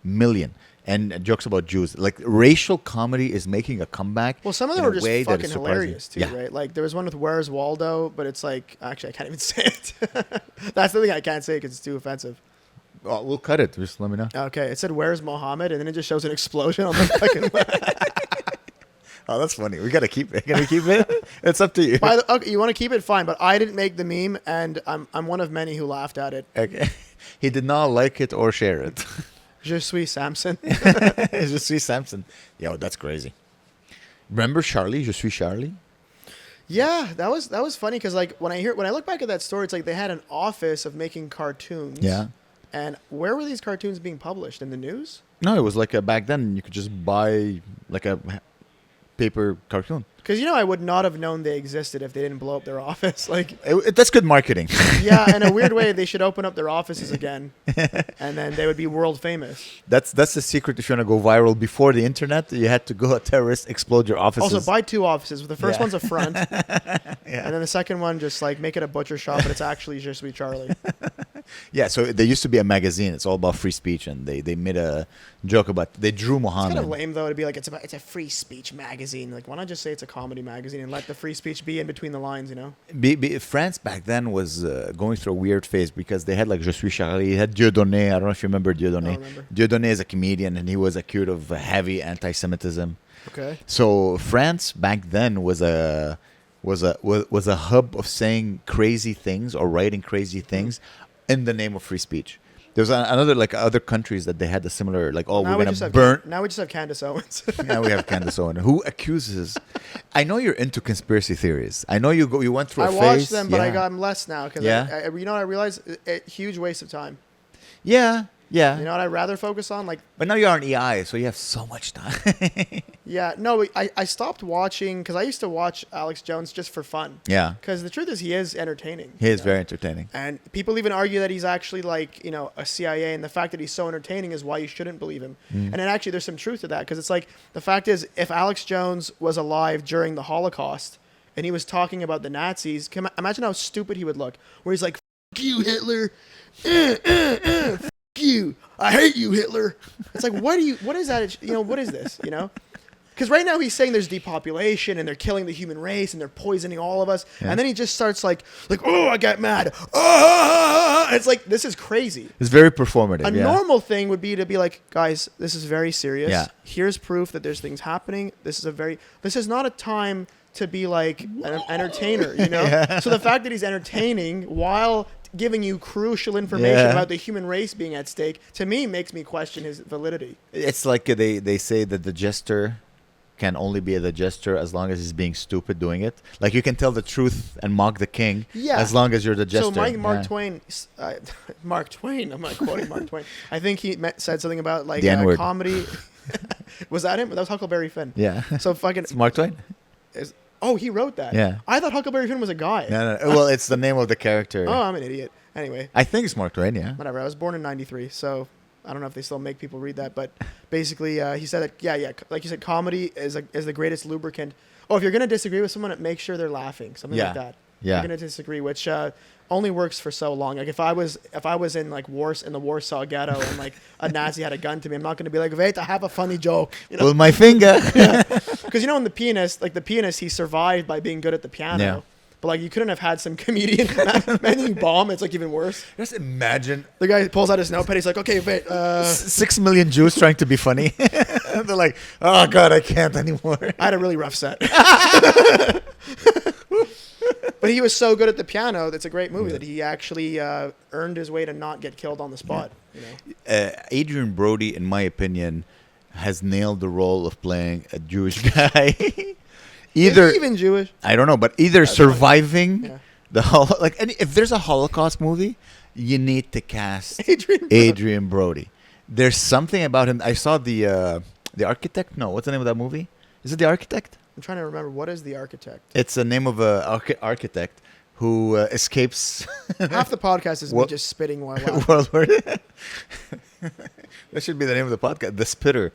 million, and jokes about Jews. Like racial comedy is making a comeback. Well, some of them in were a just way that fucking is surprising. hilarious too, Yeah. right? Like there was one with "Where's Waldo," but it's like actually I can't even say it. That's the thing I can't say because it's too offensive. Oh, we'll cut it. Just let me know. Okay, it said "Where's Mohammed," and then it just shows an explosion on the fucking. Oh, that's funny. We gotta keep it. Can we keep it? It's up to you. Okay, you want to keep it, fine, but I didn't make the meme, and I'm one of many who laughed at it. Okay. He did not like it or share it. Je suis Samson. Je suis Samson. Yo, that's crazy. Remember Charlie? Je suis Charlie? Yeah, that was funny because like when I look back at that story, it's like they had an office of making cartoons. Yeah. And where were these cartoons being published? In the news? No, it was like back then you could just buy like a paper cartoon. Because I would not have known they existed if they didn't blow up their office. Like, That's good marketing. yeah, in a weird way, they should open up their offices again, and then they would be world famous. That's the secret. If you want to go viral before the internet, you had to go a terrorist, explode your offices. Also, buy 2 offices. The first Yeah. one's a front, Yeah. and then the second one just like make it a butcher shop, but it's actually Je suis Charlie. Yeah, so there used to be a magazine. It's all about free speech, and they made a joke about they drew It's Muhammad. kind of lame though to be like it's a free speech magazine. Like, why not just say it's a comedy magazine and let the free speech be in between the lines? France back then was going through a weird phase because they had like Je suis Charlie. They had Dieudonné. I don't know if you remember Dieudonné. I remember. Dieudonné is a comedian, and he was accused of heavy anti-Semitism. Okay. So France back then was a hub of saying crazy things or writing crazy things in the name of free speech. There's another like other countries that they had a similar like Now we're we gonna just burn. now we just have Candace Owens. Now we have Candace Owens who accuses. I know you're into conspiracy theories. I know you went through a I phase. watched them, but yeah. I'm less now because Yeah. I realize a huge waste of time. Yeah. You know what I'd rather focus on? Like, But now you're on EI, so you have so much time. yeah, no, I stopped watching because I used to watch Alex Jones just for fun. Yeah. Because the truth is, he is entertaining. He is you know? very entertaining. And people even argue that he's actually like, a CIA, and the fact that he's so entertaining is why you shouldn't believe him. And then actually there's some truth to that because it's like, the fact is, if Alex Jones was alive during the Holocaust and he was talking about the Nazis, imagine how stupid he would look, where he's like, "F*** you, Hitler. F*** you. I hate you, Hitler." It's like, what is that? What is this? Because right now he's saying there's depopulation and they're killing the human race and they're poisoning all of us. Yeah. And then he just starts like, oh, I get mad. Ah! It's like, this is crazy. It's very performative. A normal thing would be to be like, guys, this is very serious. Yeah. Here's proof that there's things happening. This is not a time to be like an entertainer, Yeah. So the fact that he's entertaining while giving you crucial information Yeah. about the human race being at stake, to me, makes me question his validity. It's like they say that the jester can only be the jester as long as he's being stupid doing it. Like you can tell the truth and mock the king as long as you're the jester. So Mark Twain, Mark Twain, I'm not quoting Mark Twain. I think he said something about like The N-word. comedy. Was that him? That was Huckleberry Finn. Yeah. So fucking. It's Mark Twain? He wrote that. Yeah. I thought Huckleberry Finn was a guy. No. Well, it's the name of the character. Oh, I'm an idiot. Anyway, I think it's Mark Twain, yeah. whatever. I was born in '93, so I don't know if they still make people read that, but basically he said that like you said, comedy is the greatest lubricant. Oh, if you're gonna disagree with someone, make sure they're laughing, something like that. Yeah. You're gonna disagree, which only works for so long. Like if I was in like in the Warsaw Ghetto and like a Nazi had a gun to me, I'm not gonna be like, wait, I have a funny joke. You know? Pull my finger. Because you know, in the pianist, he survived by being good at the piano. Yeah. But like you couldn't have had some comedian managing bomb. It's like even worse. Just imagine the guy pulls out his notepad. He's like, okay, wait. 6 million Jews trying to be funny. They're like, oh God, I can't anymore. I had a really rough set. But he was so good at the piano. That's a great movie that he actually earned his way to not get killed on the spot. You know? Adrian Brody, in my opinion, has nailed the role of playing a Jewish guy. Either is he even Jewish? I don't know, but either surviving Yeah. if there's a Holocaust movie, you need to cast Adrian Brody. There's something about him. I saw the Architect. No, what's the name of that movie? Is it The Architect? I'm trying to remember. What is The Architect? It's the name of a architect who escapes. Half the podcast is me just spitting while laughing. World War. That should be the name of the podcast. The Spitter.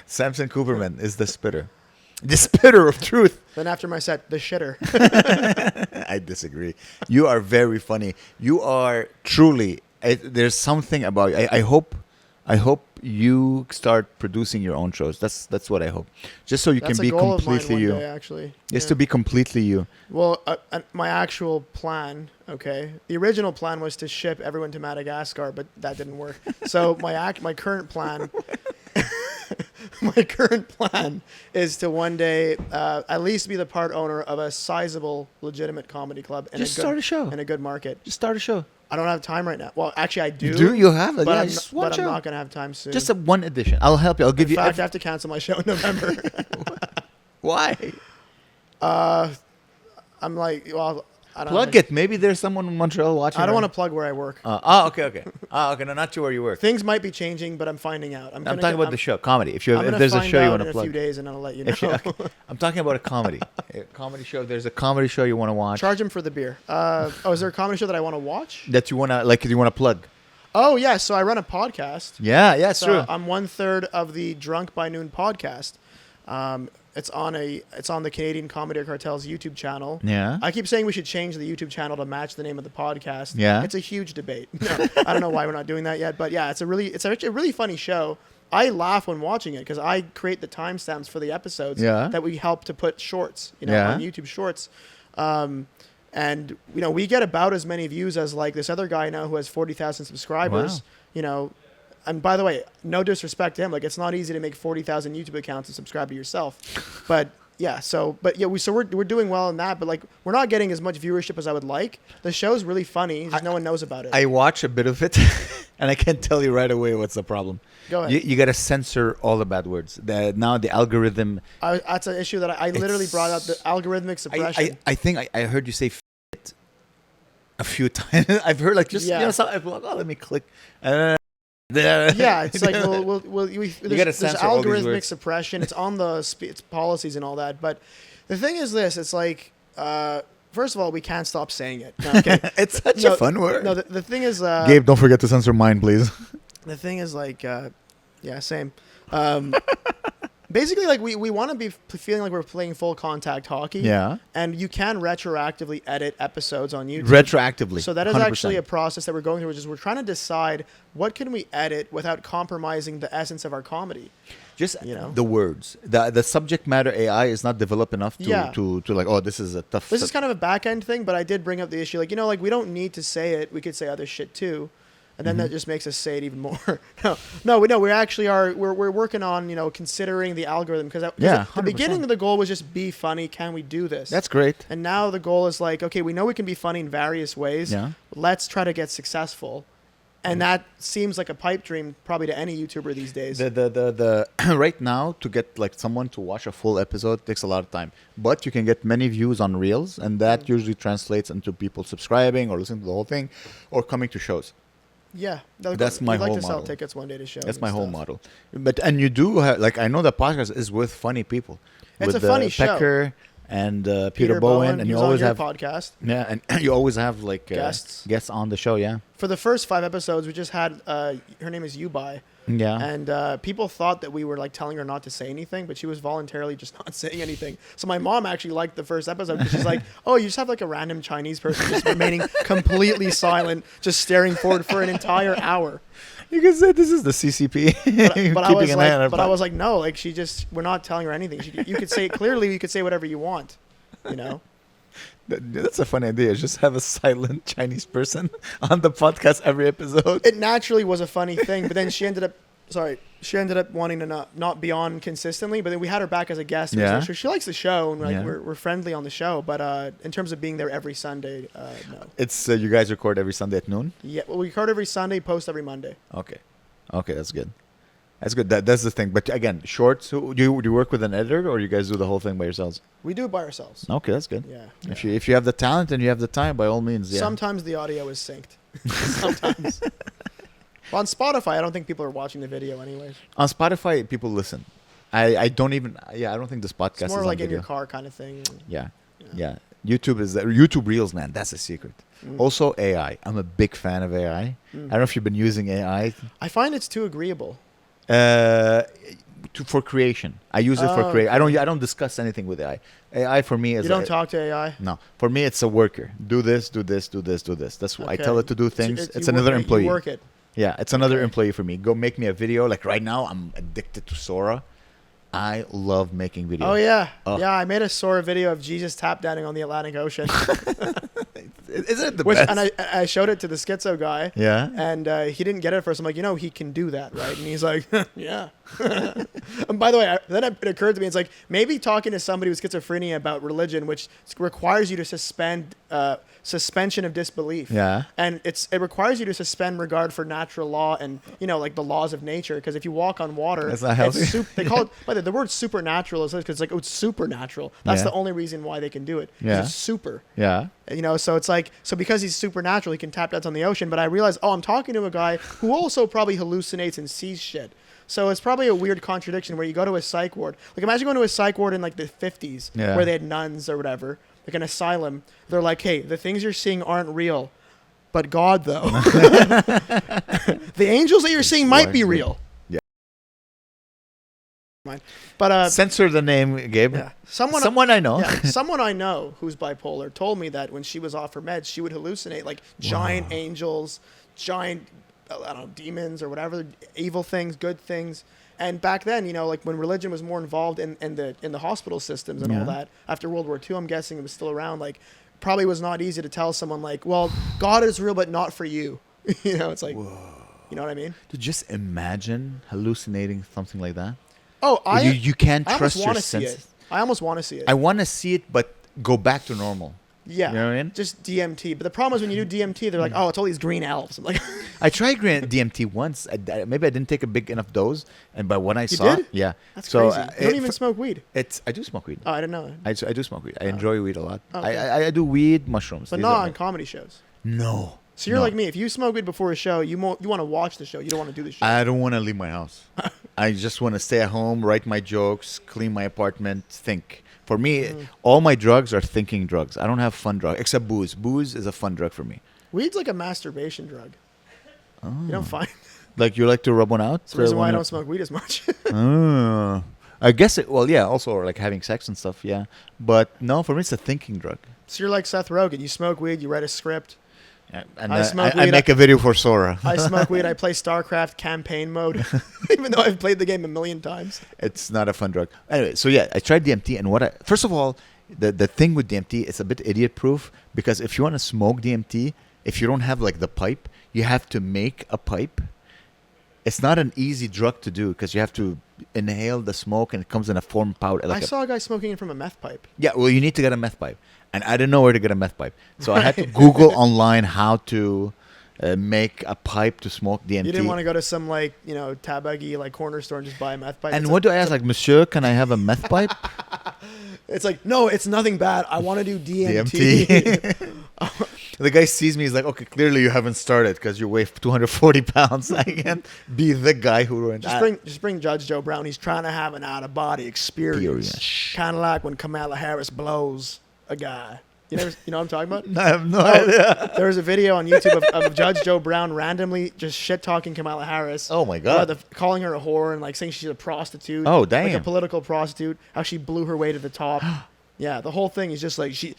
Samson Cooperman is the Spitter. The Spitter of truth. Then after my set, the shitter. I disagree. You are very funny. You are truly. There's something about you. I hope you start producing your own shows. That's what I hope. Just so you can be completely you. Day, actually. Just to be completely you. Well, my actual plan. Okay, the original plan was to ship everyone to Madagascar, but that didn't work. So my current plan. My current plan is to one day at least be the part owner of a sizable, legitimate comedy club. And start a show. In a good market. Just start a show. I don't have time right now. Well, actually, I do. Do you have it? But, yeah, I'm not going to have time soon. Just one edition. I'll help you. I'll give you. In fact, I have to cancel my show in November. Why? I'm like, well, I don't plug it. Maybe there's someone in Montreal watching. I don't want to plug where I work. Okay. Okay. No, not you where you work. Things might be changing, but I'm finding out. I'm talking about the show, comedy. If there's a show you want to plug, in a few days, and I'll let you know. I'm talking about a comedy show. If there's a comedy show you want to watch, charge him for the beer. Is there a comedy show that I want to watch? That you want to plug? Oh yeah, so I run a podcast. Yeah, it's true. I'm 1/3 of the Drunk by Noon podcast. It's on the Canadian Comedy Cartel's YouTube channel. Yeah. I keep saying we should change the YouTube channel to match the name of the podcast. Yeah. It's a huge debate. No, I don't know why we're not doing that yet, but yeah, it's actually a really funny show. I laugh when watching it because I create the timestamps for the episodes that we help to put shorts, on YouTube Shorts. And we get about as many views as like this other guy now who has 40,000 subscribers. Wow. And by the way, no disrespect to him. Like, it's not easy to make 40,000 YouTube accounts and subscribe to yourself. But yeah, we're doing well in that. But like, we're not getting as much viewership as I would like. The show's really funny. Just no one knows about it. I watch a bit of it, and I can tell you right away what's the problem. Go ahead. You got to censor all the bad words. Now the algorithm. That's an issue that I literally brought up. The algorithmic suppression. I think I heard you say "fit" a few times. I've heard like just let me click. Yeah, it's like there's algorithmic suppression. It's on it's policies and all that. But the thing is this: it's like first of all, we can't stop saying it. No, okay? It's such a fun word. No, the thing is, Gabe, don't forget to censor mine, please. The thing is like, same. Basically, like we want to be feeling like we're playing full contact hockey. Yeah. And you can retroactively edit episodes on YouTube. Retroactively. So that is 100%. actually a process that we're going through, which is we're trying to decide what can we edit without compromising the essence of our comedy. Just the words. The subject matter AI is not developed enough to like, oh, this is a tough. This is kind of a back end thing, but I did bring up the issue. Like, like we don't need to say it. We could say other shit too. And then that just makes us say it even more. No, we actually are. We're working on considering the algorithm because the beginning of the goal was just be funny. Can we do this? That's great. And now the goal is like, okay, we know we can be funny in various ways. Yeah. Let's try to get successful. And that seems like a pipe dream probably to any YouTuber these days. The right now to get like someone to watch a full episode takes a lot of time, but you can get many views on Reels, and that usually translates into people subscribing or listening to the whole thing, or coming to shows. Yeah, that's my whole model. We'd like to sell tickets one day to shows. That's my whole model. And you do have, like, I know the podcast is with funny people. It's a funny show. Pecker and Peter Bowen, and he you was always on your have podcast. yeah, and you always have like Guests on the show. Yeah, for the first 5 episodes. We just had her name is Yubai. yeah. And people thought that we were like telling her not to say anything, but she was voluntarily just not saying anything. So my mom actually liked the first episode because she's like, "Oh, you just have like a random Chinese person just remaining completely silent, just staring forward for an entire hour." You can say this is the CCP. But I was like, no, like we're not telling her anything. You could say it clearly. You could say whatever you want, you know. That's a funny idea. Just have a silent Chinese person on the podcast every episode. It naturally was a funny thing, but then she ended up wanting to not be on consistently. But then we had her back as a guest. Yeah. So she likes the show, and like we're friendly on the show. But in terms of being there every Sunday, no. It's you guys record every Sunday at noon. Yeah, well, we record every Sunday, post every Monday. Okay, that's good. That's good. That's the thing. But again, shorts. Do you work with an editor, or you guys do the whole thing by yourselves? We do it by ourselves. Okay, that's good. Yeah. If you have the talent and you have the time, by all means. Yeah. Sometimes the audio is synced. Sometimes. Well, on Spotify, I don't think people are watching the video anyways. On Spotify, people listen. I don't even. Yeah, I don't think this podcast It's more is like on in video. your car kind of thing. Yeah. YouTube is YouTube Reels, man. That's a secret. Also, AI. I'm a big fan of AI. I don't know if you've been using AI. I find it's too agreeable. For creation. I use it for creation. I don't discuss anything with AI. AI for me is you don't talk to AI. No, for me it's a worker. Do this, do this, do this, do this. That's what I tell it to do things. So it's another employee. You work it. Yeah, it's another employee for me. Go make me a video. Like right now, I'm addicted to Sora. I love making videos. Oh yeah, yeah. I made a Sora video of Jesus tap dancing on the Atlantic Ocean. Isn't it the best? And I showed it to the schizo guy. Yeah. And he didn't get it at first. I'm like, he can do that, right? And he's like, yeah. And by the way, then it occurred to me, it's like maybe talking to somebody with schizophrenia about religion, which requires you to suspend suspension of disbelief. Yeah. And it requires you to suspend regard for natural law and like the laws of nature. Because if you walk on water, that's not healthy. They call it. By the word supernatural is because it's like it's supernatural. That's the only reason why they can do it. Yeah. It's super. Yeah. So it's like because he's supernatural, he can tap dance on the ocean. But I realized, I'm talking to a guy who also probably hallucinates and sees shit. So it's probably a weird contradiction where you go to a psych ward. Like imagine going to a psych ward in like the 50s where they had nuns or whatever, like an asylum. They're like, hey, the things you're seeing aren't real, but God though. The angels that you're seeing might be real. Yeah. But censor the name, Gabe. Yeah. Someone I know. Yeah, someone I know who's bipolar told me that when she was off her meds, she would hallucinate like giant angels, giant demons or whatever, evil things, good things. And back then, like when religion was more involved in the hospital systems and all that, after World War II, I'm guessing it was still around, like probably was not easy to tell someone like, well, God is real, but not for you. It's like, whoa. You know what I mean? To just imagine hallucinating something like that. Oh, you can't trust your senses. I almost want to see it. I want to see it, but go back to normal. Yeah, you know what I mean? Just DMT. But the problem is when you do DMT, they're like, oh, it's all these green elves. I'm like, I tried DMT once. Maybe I didn't take a big enough dose, and by what I saw, did? Yeah, that's crazy. You don't even smoke weed. I do smoke weed. Oh, I didn't know. I do smoke weed. I enjoy weed a lot. Okay. I do weed, mushrooms, but not on comedy shows. No. So you're like me. If you smoke weed before a show, you want to watch the show. You don't want to do the show. I don't want to leave my house. I just want to stay at home, write my jokes, clean my apartment, think. For me, all my drugs are thinking drugs. I don't have fun drugs, except booze. Booze is a fun drug for me. Weed's like a masturbation drug. Oh. You don't find? Like you like to rub one out? That's the reason why I don't smoke weed as much. I guess also like having sex and stuff, yeah. But no, for me, it's a thinking drug. So you're like Seth Rogen. You smoke weed, you write a script. Yeah, and I make a video for Sora. I smoke weed. I play StarCraft campaign mode, even though I've played the game a million times. It's not a fun drug. Anyway, so yeah, I tried DMT, and first of all, the thing with DMT, it's a bit idiot-proof because if you want to smoke DMT, if you don't have like the pipe, you have to make a pipe. It's not an easy drug to do because you have to inhale the smoke, and it comes in a form powder. I saw a guy smoking it from a meth pipe. Yeah, well, you need to get a meth pipe. And I didn't know where to get a meth pipe. So I had to Google online how to make a pipe to smoke DMT. You didn't want to go to some tabaggy corner store and just buy a meth pipe. And what do I ask? Like, monsieur, can I have a meth pipe? It's like, no, it's nothing bad. I want to do DMT. The guy sees me. He's like, okay, clearly you haven't started because you weigh 240 pounds. I can't be the guy who ruined. Just bring Judge Joe Brown. He's trying to have an out of body experience, kind of like when Kamala Harris blows a guy. You know what I'm talking about? I have no idea. There was a video on YouTube of Judge Joe Brown randomly just shit talking Kamala Harris. Oh my god! Calling her a whore and like saying she's a prostitute. Oh damn! Like a political prostitute. How she blew her way to the top. Yeah, the whole thing is just like she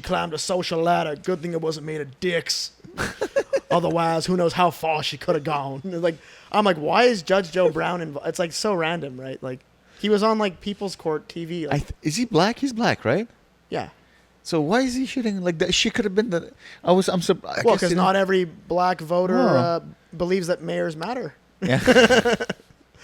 climbed a social ladder. Good thing it wasn't made of dicks. Otherwise, who knows how far she could have gone. Like I'm like, why is Judge Joe Brown involved? It's like so random, right? Like he was on like People's Court TV. Like, is he black? He's black, right? Yeah. So why is he shooting like that? She could have been the. I'm surprised. Well, because not every black voter believes that mayors matter. Yeah.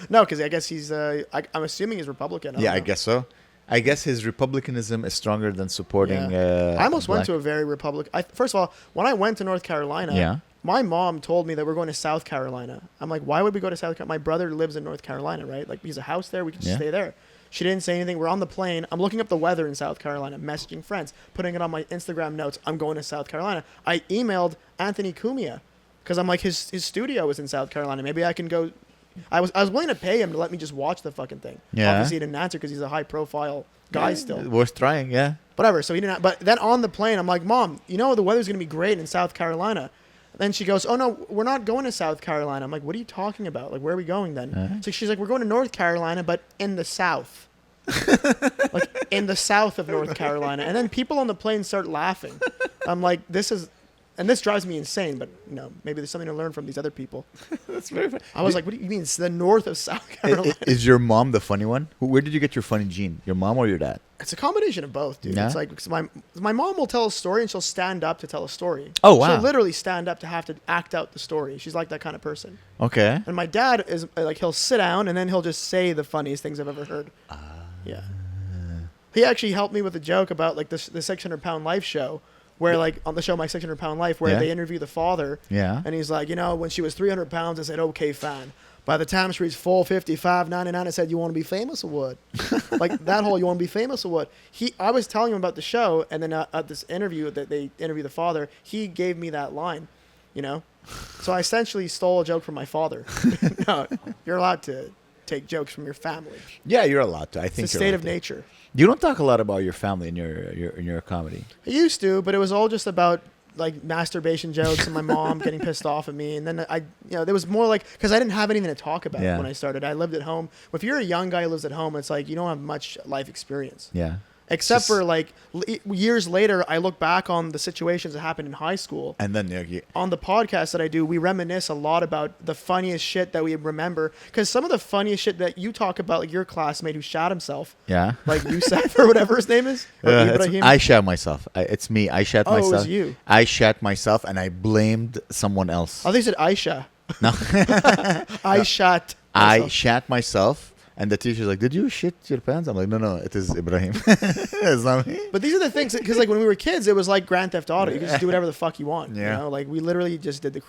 No, because I guess he's. I'm assuming he's Republican. I guess so. I guess his republicanism is stronger than supporting. Yeah. I almost went to a very Republican. First of all, when I went to North Carolina, my mom told me that we're going to South Carolina. I'm like, why would we go to South Carolina? My brother lives in North Carolina, right? Like, he's a house there. We can just stay there. She didn't say anything. We're on the plane. I'm looking up the weather in South Carolina, messaging friends, putting it on my Instagram notes. I'm going to South Carolina. I emailed Anthony Cumia because I'm like, his studio is in South Carolina. Maybe I can go. I was willing to pay him to let me just watch the fucking thing. Yeah. Obviously, he didn't answer because he's a high-profile guy still. Worth trying, yeah. Whatever. So he didn't. But then on the plane, I'm like, Mom, you know the weather's going to be great in South Carolina. Then she goes, oh, no, we're not going to South Carolina. I'm like, what are you talking about? Like, where are we going then? So she's like, we're going to North Carolina, but in the South. Like, in the south of North Carolina. And then people on the plane start laughing. I'm like, this drives me insane, but, maybe there's something to learn from these other people. That's very funny. I was like, what do you mean? It's the north of South Carolina. Is your mom the funny one? Where did you get your funny gene? Your mom or your dad? It's a combination of both, dude. Yeah? It's like, because my mom will tell a story and she'll stand up to tell a story. Oh, wow. She'll literally stand up to have to act out the story. She's like that kind of person. Okay. And my dad is like, he'll sit down and then he'll just say the funniest things I've ever heard. Yeah. He actually helped me with a joke about like the 600-pound life show, where like on the show My 600-Pound Life, where they interview the father. Yeah. And he's like, when she was 300 pounds, I said, okay, fine. By the time she reached 455, 99, I said, you want to be famous or what? Like that whole, you want to be famous or what? I was telling him about the show, and then at this interview that they interview the father, he gave me that line, So I essentially stole a joke from my father. No, you're allowed to take jokes from your family. Yeah, you're allowed to. I think it's a state of nature. You don't talk a lot about your family in your comedy. I used to, but it was all just about like masturbation jokes and my mom getting pissed off at me. And then there was more like, because I didn't have anything to talk about when I started. I lived at home. If you're a young guy who lives at home, it's like you don't have much life experience. Yeah. Except for like years later, I look back on the situations that happened in high school. And then on the podcast that I do, we reminisce a lot about the funniest shit that we remember. Because some of the funniest shit that you talk about, like your classmate who shot himself. Yeah. Like Youssef or whatever his name is. I shot myself. It's me. I shot myself. Oh, it was you. I shot myself and I blamed someone else. I think you said Aisha. No. I shot myself. I shot myself. And the teacher's like, did you shit your pants? I'm like, no, it is Ibrahim. It's not me. But these are the things, because like when we were kids, it was like Grand Theft Auto. You could just do whatever the fuck you want. Yeah. Like we literally just did the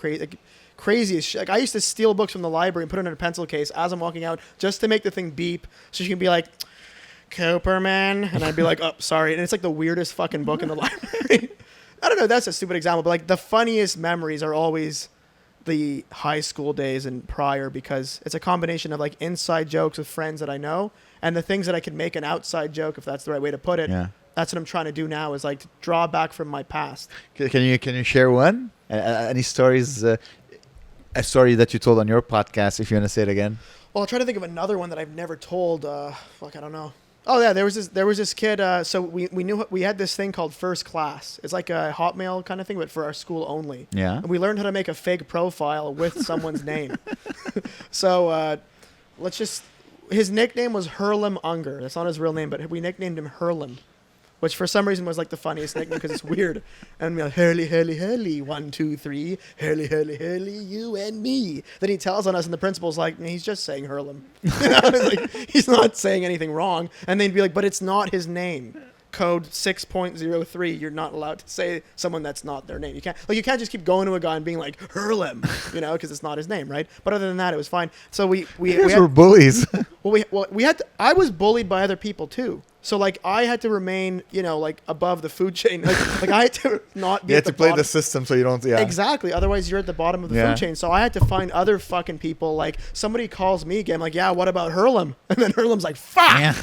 craziest shit. Like I used to steal books from the library and put it in a pencil case as I'm walking out just to make the thing beep. So she can be like, Cooperman. And I'd be like, oh, sorry. And it's like the weirdest fucking book in the library. I don't know. That's a stupid example. But like the funniest memories are always the high school days and prior, because it's a combination of like inside jokes with friends that I know and the things that I can make an outside joke, if that's the right way to put it. Yeah. That's what I'm trying to do now, is like to draw back from my past. Can you share one? Any stories? A story that you told on your podcast, if you want to say it again. Well, I'll try to think of another one that I've never told. I don't know. Oh yeah, there was this kid. So we knew we had this thing called First Class. It's like a Hotmail kind of thing, but for our school only. Yeah. And we learned how to make a fake profile with someone's name. So his nickname was Hurlem Unger. That's not his real name, but we nicknamed him Hurlem, which for some reason was like the funniest nickname because it's weird. And we're like, Hurley, Hurley, Hurley, 1, 2, 3, Hurley, Hurley, Hurley, you and me. Then he tells on us, and the principal's like, he's just saying Hurlem. Like, he's not saying anything wrong. And they'd be like, but it's not his name. Code 6.03, you're not allowed to say someone that's not their name. You can't just keep going to a guy and being like, Hurlem, because it's not his name, right? But other than that, it was fine. So we were bullies. I was bullied by other people too. So like I had to remain, like above the food chain. Like I had to not be. You at had to the play bottom. the system so you don't. Yeah. Exactly. Otherwise, you're at the bottom of the food chain. So I had to find other fucking people. Like somebody calls me again. I'm like, yeah, what about Hurlem? And then Hurlem's like, fuck. Yeah.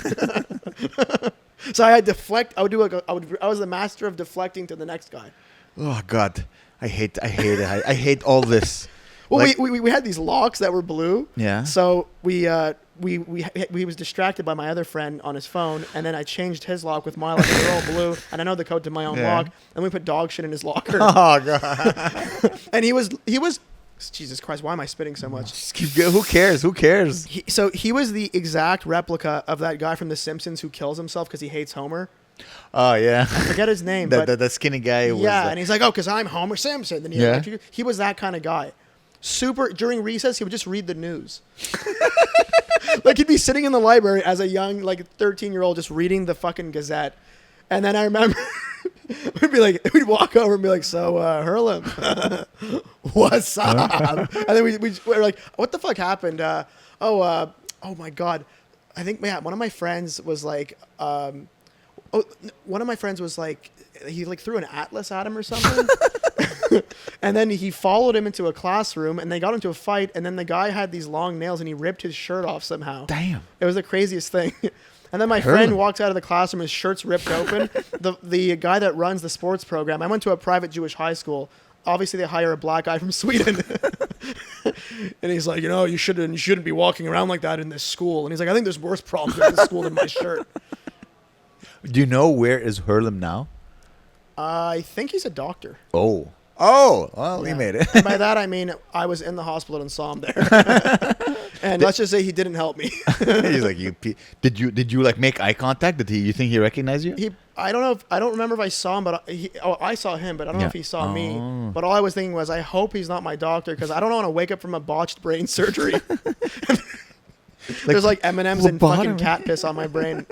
So I had deflect. I was the master of deflecting to the next guy. Oh God, I hate it. I hate all this. Well, Like- we had these locks that were blue. Yeah. So we was distracted by my other friend on his phone, and then I changed his lock with my lock. They're all blue, and I know the code to my own lock. And we put dog shit in his locker. Oh God. And he was. Jesus Christ! Why am I spitting so much? Just keep going. Who cares? Who cares? He was the exact replica of that guy from The Simpsons who kills himself because he hates Homer. Oh yeah. I forget his name, but the skinny guy. Was yeah, and he's like, oh, because I'm Homer Simpson. And he was that kind of guy. During recess, he would just read the news. Like he'd be sitting in the library as a young, like 13-year-old, just reading the fucking Gazette. And then I remember we'd walk over and be like, so Hurlem, what's up? And then we were like, what the fuck happened? Oh my God. I think one of my friends was like, he like threw an atlas at him or something. And then he followed him into a classroom and they got into a fight. And then the guy had these long nails and he ripped his shirt off somehow. Damn. It was the craziest thing. And then my friend walks out of the classroom, his shirt's ripped open. The guy that runs the sports program, I went to a private Jewish high school. Obviously, they hire a black guy from Sweden. And he's like, you shouldn't be walking around like that in this school. And he's like, I think there's worse problems in this school than my shirt. Do you know where is Hurlem now? I think he's a doctor. Oh, well, he made it. And by that, I mean, I was in the hospital and saw him there. And let's just say he didn't help me. He's like, did you like make eye contact? You think he recognized you? I don't remember if I saw him, but I saw him, but I don't know if he saw me. But all I was thinking was, I hope he's not my doctor because I don't want to wake up from a botched brain surgery. There's like M&Ms and fucking cat piss on my brain.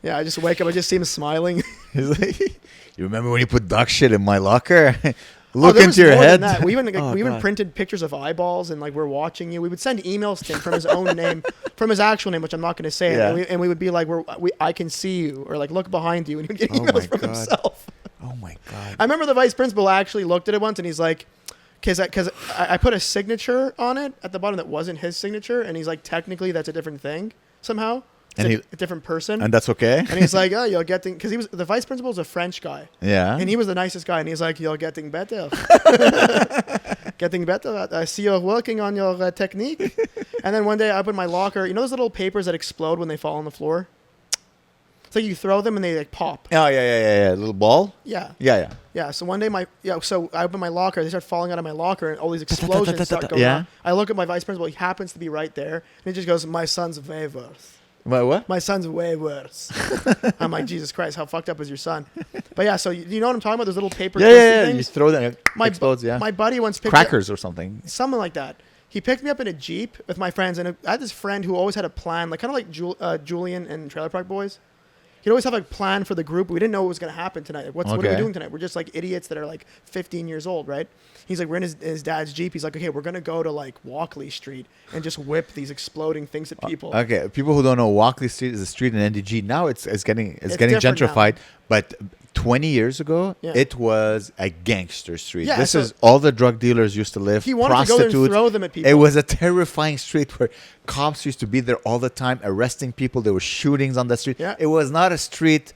Yeah, I just wake up, I just see him smiling. He's like, you remember when you put dog shit in my locker? Look into your more head. than that. We even printed pictures of eyeballs and like we're watching you. We would send emails to him from his own name, from his actual name, which I'm not going to say. Yeah. And we would be like, I can see you, or like look behind you, and he would get emails from himself. Oh my God. I remember the vice principal actually looked at it once and he's like, because I put a signature on it at the bottom that wasn't his signature, and he's like, technically that's a different thing somehow. It's a different person. And that's okay? And he's like, oh, you're getting... Because the vice principal is a French guy. Yeah. And he was the nicest guy. And he's like, you're getting better. Getting better. I see you're working on your technique. And then one day I opened my locker. You know those little papers that explode when they fall on the floor? It's like you throw them and they like pop. Oh, yeah. Little ball? Yeah. Yeah. So one day so I open my locker. They start falling out of my locker and all these explosions start going on. I look at my vice principal. He happens to be right there. And he just goes, my son's way worse. What? My son's way worse. I'm like, Jesus Christ, how fucked up is your son? But yeah, so you know what I'm talking about? Those little paper things? You throw them, it explodes, yeah. My buddy once picked Crackers or something. Something like that. He picked me up in a Jeep with my friends, and I had this friend who always had a plan, like kind of like Julian and Trailer Park Boys. He'd always have a plan for the group. We didn't know what was going to happen tonight. Like, what are we doing tonight? We're just like idiots that are like 15 years old, right? He's like, we're in his dad's Jeep. He's like, okay, we're going to go to like Walkley Street and just whip these exploding things at people. Okay, people who don't know, Walkley Street is a street in NDG. Now it's getting gentrified. Now. But 20 years ago, it was a gangster street. Yeah, this is all the drug dealers used to live. He wanted to go there and throw them at people. It was a terrifying street where cops used to be there all the time, arresting people. There were shootings on that street. Yeah. It was not a street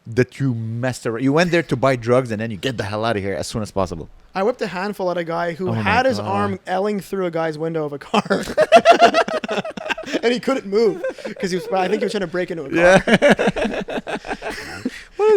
that you messed around. You went there to buy drugs and then you get the hell out of here as soon as possible. I whipped a handful at a guy who had his arm L-ing through a guy's window of a car. And he couldn't move because I think he was trying to break into a car. Yeah.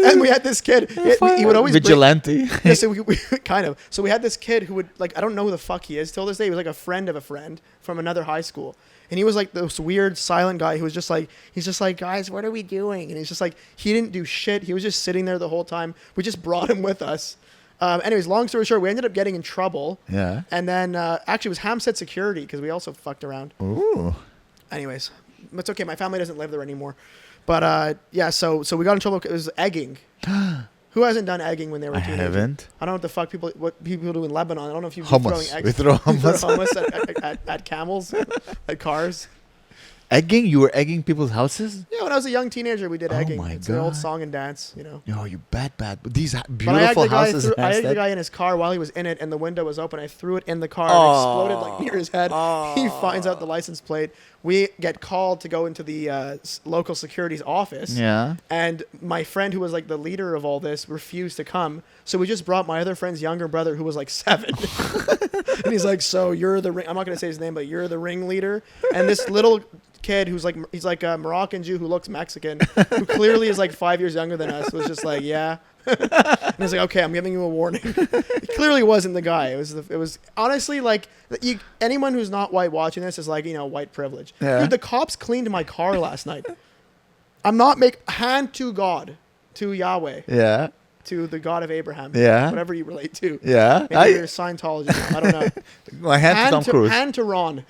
And we had this kid. He would always vigilante. So we kind of. So we had this kid who would like, I don't know who the fuck he is till this day. He was like a friend of a friend from another high school. And he was like this weird silent guy who was just like, he's just like, guys, what are we doing? And he's just like, he didn't do shit. He was just sitting there the whole time. We just brought him with us. Anyways, long story short, we ended up getting in trouble. Yeah. And then actually it was Hampstead Security because we also fucked around. Ooh. Anyways, it's okay. My family doesn't live there anymore. But yeah, so we got in trouble. It was egging. Who hasn't done egging when they were teenagers? I haven't. I don't know what people do in Lebanon. I don't know if you've been throwing eggs. We throw hummus. At camels, at cars. Egging? You were egging people's houses? Yeah, when I was a young teenager, we did egging. My It's an old God. song and dance, you know. No, you bad. But these But beautiful houses. I egged the guy in his car while he was in it, and the window was open. I threw it in the car and it exploded like near his head. He finds out the license plate. We get called to go into the local security's office. Yeah. And my friend, who was like the leader of all this, refused to come. So we just brought my other friend's younger brother, who was like 7. And he's like, so you're the ring. I'm not going to say his name, but you're the ringleader. And this little kid who's like, he's like a Moroccan Jew who looks Mexican, who clearly is like 5 years younger than us, was just like, yeah. And he's like, okay, I'm giving you a warning. It clearly wasn't the guy. It was honestly like, anyone who's not white watching this is like, you know, white privilege. Yeah. Dude, the cops cleaned my car last night. I'm not hand to God, to Yahweh, Yeah. to the God of Abraham. Yeah. Whatever you relate to. Yeah. Maybe you're a Scientologist. I don't know. My hand to Tom Cruise. Hand to Ron.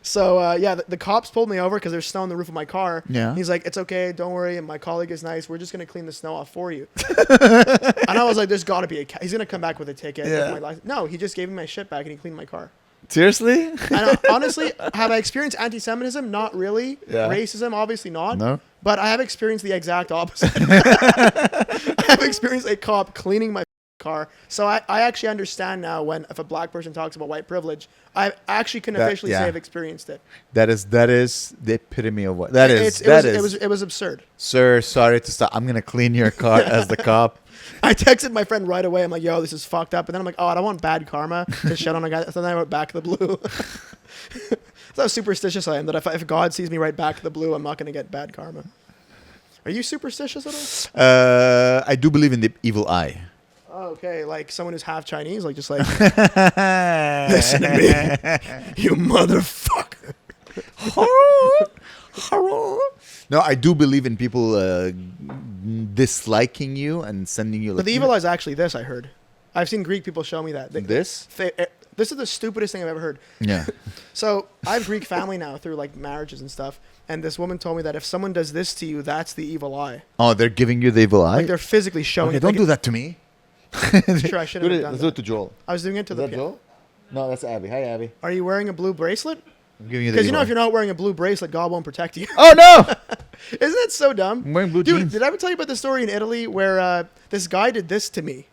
So, yeah, the cops pulled me over because there's snow on the roof of my car. Yeah. He's like, it's okay. Don't worry. And my colleague is nice. We're just going to clean the snow off for you. And I was like, there's got to be he's going to come back with a ticket. Yeah. With my license. No, he just gave me my shit back and he cleaned my car. Seriously? And honestly, have I experienced anti-Semitism? Not really. Yeah. Racism? Obviously not. No. But I have experienced the exact opposite. I have experienced a cop cleaning my car. So I actually understand now if a black person talks about white privilege, I actually can officially say I've experienced it. That is the epitome of what It was absurd. Sir, sorry to stop. I'm gonna clean your car as the cop. I texted my friend right away. I'm like, yo, this is fucked up. And then I'm like, oh, I don't want bad karma to shit on a guy. So then I went back to the blue. That's how superstitious I am, that if God sees me right back to the blue, I'm not going to get bad karma. Are you superstitious at all? I do believe in the evil eye. Oh, okay, like someone who's half Chinese, like just like, listen to me, you motherfucker. No, I do believe in people disliking you and sending you. But the evil eye is actually this, I heard. I've seen Greek people show me that. This is the stupidest thing I've ever heard. Yeah. So I have Greek family now through like marriages and stuff. And this woman told me that if someone does this to you, that's the evil eye. Oh, they're giving you the evil eye? Like they're physically showing Okay, it. don't do that to me. Sure, I shouldn't have done Let's that. do it to Joel. I was doing it to Is the that Joel? No, that's Abby. Hi, Abby. Are you wearing a blue bracelet? I'm giving you the Because you know evil if you're not wearing a blue bracelet, God won't protect you. Oh, no! Isn't that so dumb? I'm wearing blue Dude, jeans. did I ever tell you about the story in Italy where this guy did this to me?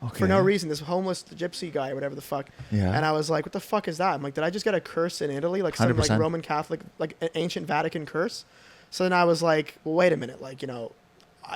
Okay. For no reason, this homeless gypsy guy or whatever the fuck. Yeah. And I was like, what the fuck is that? I'm like, did I just get a curse in Italy? Like some 100%. like Roman Catholic, like an ancient Vatican curse? So then I was like, well, wait a minute. Like, you know,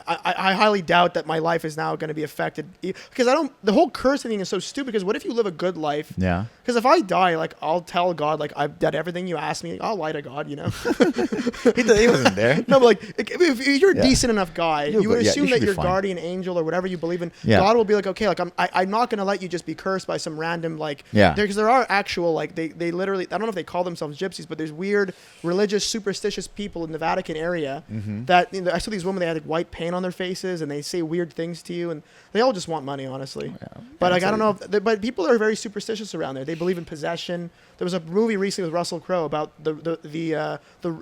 I highly doubt that my life is now going to be affected. Because the whole curse thing is so stupid. Because what if you live a good life? Yeah. Because if I die, like, I'll tell God, like, I've done everything you asked me. I'll lie to God, you know? He wasn't there. No, but like, if you're a decent enough guy, You're you would good. Yeah, assume you that should be your fine. guardian angel or whatever you believe in, Yeah. God will be like, okay, like I'm not gonna let you just be cursed by some random like, Yeah. because there are actual like they literally, I don't know if they call themselves gypsies, but there's weird religious superstitious people in the Vatican area that I saw these women, they had like white paint on their faces and they say weird things to you and they all just want money, honestly. But like I don't know, but people are very superstitious around there. They believe in possession. There was a movie recently with Russell Crowe about the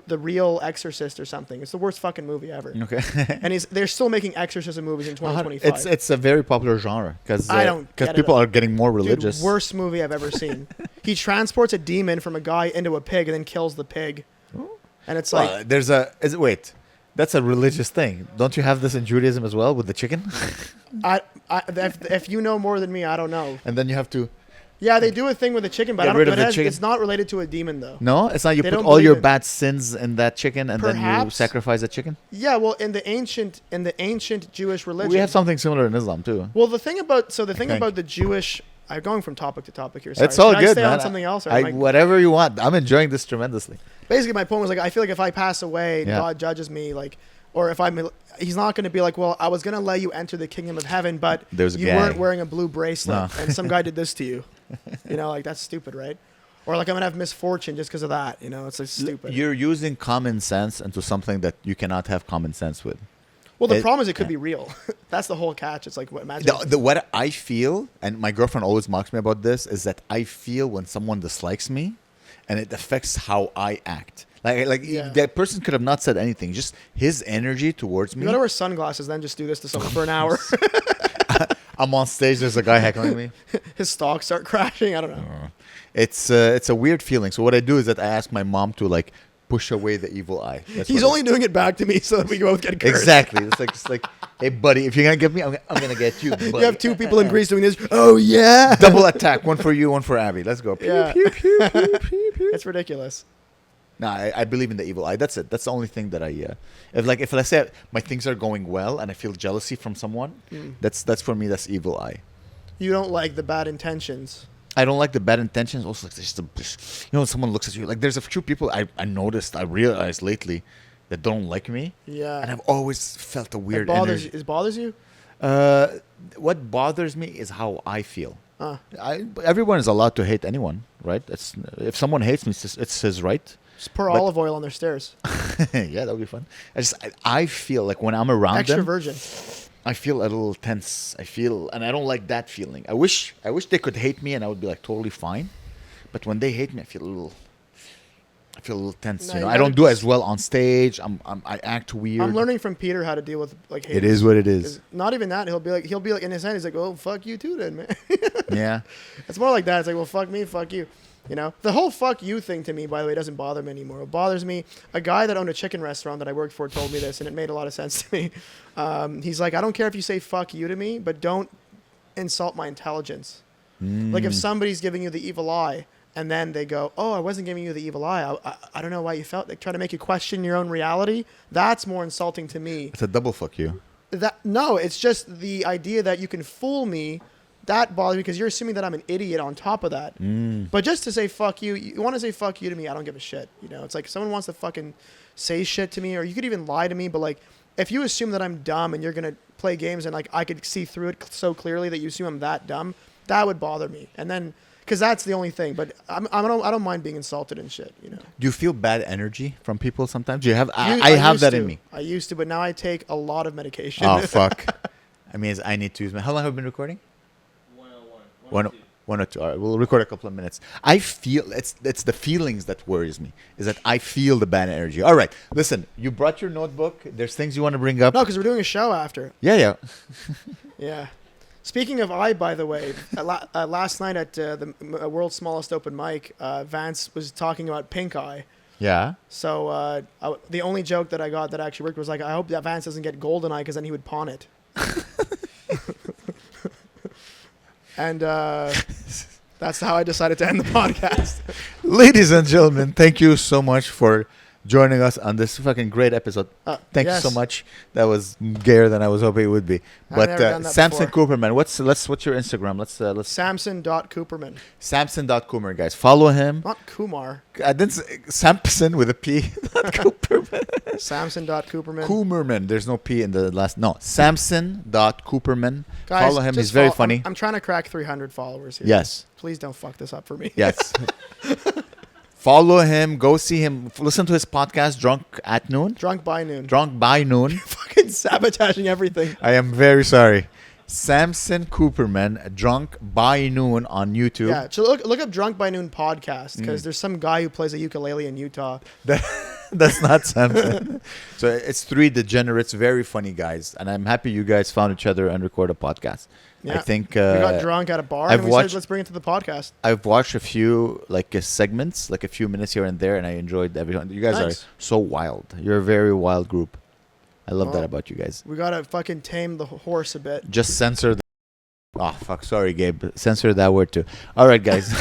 real Exorcist or something. It's the worst fucking movie ever. Okay. And they're still making exorcism movies in 2025. It's a very popular genre because I don't get it people all. are getting more religious. Dude, worst movie I've ever seen. He transports a demon from a guy into a pig and then kills the pig. And it's like, Wait, that's a religious thing. Don't you have this in Judaism as well with the chicken? if you know more than me, I don't know. And then you have to. Yeah, they do a thing with the chicken, but Get I don't. rid of But the chicken? it's not related to a demon, though. No, it's not. You They put don't all your believe it. bad sins in that chicken, and then you Perhaps. sacrifice the chicken. Yeah, well, in the ancient Jewish religion, We have something similar in Islam too. Well, the thing about the Jewish, I'm going from topic to topic here. Sorry. It's all Can good, I stay man. on something else? Or am I- Whatever you want. I'm enjoying this tremendously. Basically, my point was like, I feel like if I pass away, Yeah. God judges me, like, or if he's not going to be like, well, I was going to let you enter the kingdom of heaven, but There's a you guy. weren't wearing a blue bracelet, No. and some guy did this to you. You know, like that's stupid, right? Or like I'm gonna have misfortune just because of that. You know, it's like stupid. You're using common sense into something that you cannot have common sense with. Well, the problem is it could be real. That's the whole catch. It's like, imagine. What I feel, and my girlfriend always mocks me about this, is that I feel when someone dislikes me, and it affects how I act. Like Yeah. that person could have not said anything. Just his energy towards me. You gotta wear sunglasses, then just do this to someone for an hour. I'm on stage. There's a guy heckling me. His stocks start crashing. I don't know. It's a weird feeling. So what I do is that I ask my mom to like push away the evil eye. That's He's only doing it back to me so that we both get cursed. Exactly. It's like, hey, buddy, if you're going to get me, I'm going to get you, buddy. You have two people in Greece doing this. Oh, yeah. Double attack. One for you, one for Abby. Let's go. Yeah. Pew, pew, pew, pew, pew, pew. It's ridiculous. No, I believe in the evil eye. That's it. That's the only thing that if let's say my things are going well and I feel jealousy from someone, that's for me, that's evil eye. You don't like the bad intentions. I don't like the bad intentions. Also, like when someone looks at you, like there's a few people I realized lately that don't like me. Yeah. And I've always felt a weird energy. It bothers you? What bothers me is how I feel. Huh. Everyone is allowed to hate anyone, right? If someone hates me, it's his right. Just pour olive oil on their stairs. Yeah, that would be fun. I feel like when I'm around Extra them, virgin. I feel a little tense. And I don't like that feeling. I wish they could hate me and I would be like totally fine. But when they hate me, I feel a little tense. No, I don't do as well on stage. I act weird. I'm learning from Peter how to deal with like hate. It is what it is. Not even that. He'll be like in his head. He's like, "Oh, fuck you too, then, man." Yeah. It's more like that. It's like, "Well, fuck me, fuck you." You know, the whole "fuck you" thing to me, by the way, doesn't bother me anymore. It bothers me. A guy that owned a chicken restaurant that I worked for told me this, and it made a lot of sense to me. He's like, "I don't care if you say fuck you to me, but don't insult my intelligence." Like if somebody's giving you the evil eye, and then they go, "Oh, I wasn't giving you the evil eye. I don't know why you felt like trying to make you question your own reality." That's more insulting to me. It's a double fuck you. No, it's just the idea that you can fool me. That bothers me because you're assuming that I'm an idiot on top of that. But just to say fuck you, you want to say fuck you to me, I don't give a shit. You know, it's like if someone wants to fucking say shit to me, or you could even lie to me, but like if you assume that I'm dumb and you're gonna play games and like I could see through it so clearly that you assume I'm that dumb, that would bother me. And then because that's the only thing. But I don't mind being insulted and shit. You know. Do you feel bad energy from people sometimes? Do you have? I have that in me. I used to, but now I take a lot of medication. Oh fuck! I mean, I need to use my. How long have we been recording? 102. All right, we'll record a couple of minutes. I feel it's the feelings that worries me. Is that I feel the bad energy. All right, listen. You brought your notebook. There's things you want to bring up. No, because we're doing a show after. Yeah. Yeah. Speaking of eye, by the way, last night at the world's smallest open mic, Vance was talking about pink eye. Yeah. So the only joke that I got that actually worked was like, I hope that Vance doesn't get golden eye because then he would pawn it. And that's how I decided to end the podcast. Ladies and gentlemen, thank you so much for joining us on this fucking great episode. Thank you so much. That was gayer than I was hoping it would be. But Samson Cooperman, what's your Instagram? Let's Samson.Cooperman. Samson.Cooperman, guys. Follow him. Not Kumar. I didn't say Samson with a P. Not Cooperman. Samson.Cooperman. Cooperman. There's no P in the last. No. Samson.Cooperman. Guys, follow him. He's very funny. I'm trying to crack 300 followers here. Yes. Please don't fuck this up for me. Yes. Follow him. Go see him. Listen to his podcast, Drunk at Noon. Drunk by Noon. Drunk by Noon. Fucking sabotaging everything. I am very sorry. Samson Cooperman, Drunk by Noon on YouTube. Yeah, so look up Drunk by Noon podcast because there's some guy who plays a ukulele in Utah. That's not Samson. So it's three degenerates, very funny guys. And I'm happy you guys found each other and record a podcast. Yeah. I think we got drunk at a bar and we said, let's bring it to the podcast. I've watched a few segments, like a few minutes here and there, and I enjoyed everything. You guys are so wild. You're a very wild group. I love that about you guys. We got to fucking tame the horse a bit. Just censor the... Oh, fuck. Sorry, Gabe. Censor that word too. All right, guys.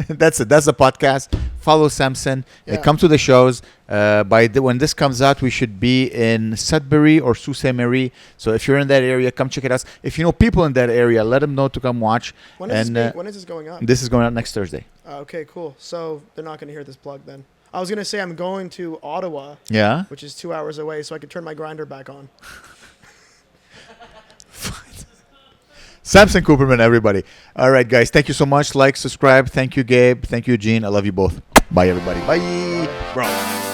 That's it. That's the podcast. Follow Samson. Yeah. Come to the shows. When this comes out, we should be in Sudbury or Sault Ste. Marie. So if you're in that area, come check it out. If you know people in that area, let them know to come watch. When is this going up? This is going out next Thursday. Okay, cool. So they're not going to hear this plug then. I was going to say I'm going to Ottawa. Yeah? Which is 2 hours away, so I could turn my grinder back on. Samson Cooperman, everybody. All right, guys. Thank you so much. Like, subscribe. Thank you, Gabe. Thank you, Gene. I love you both. Bye, everybody. Bye. Bro.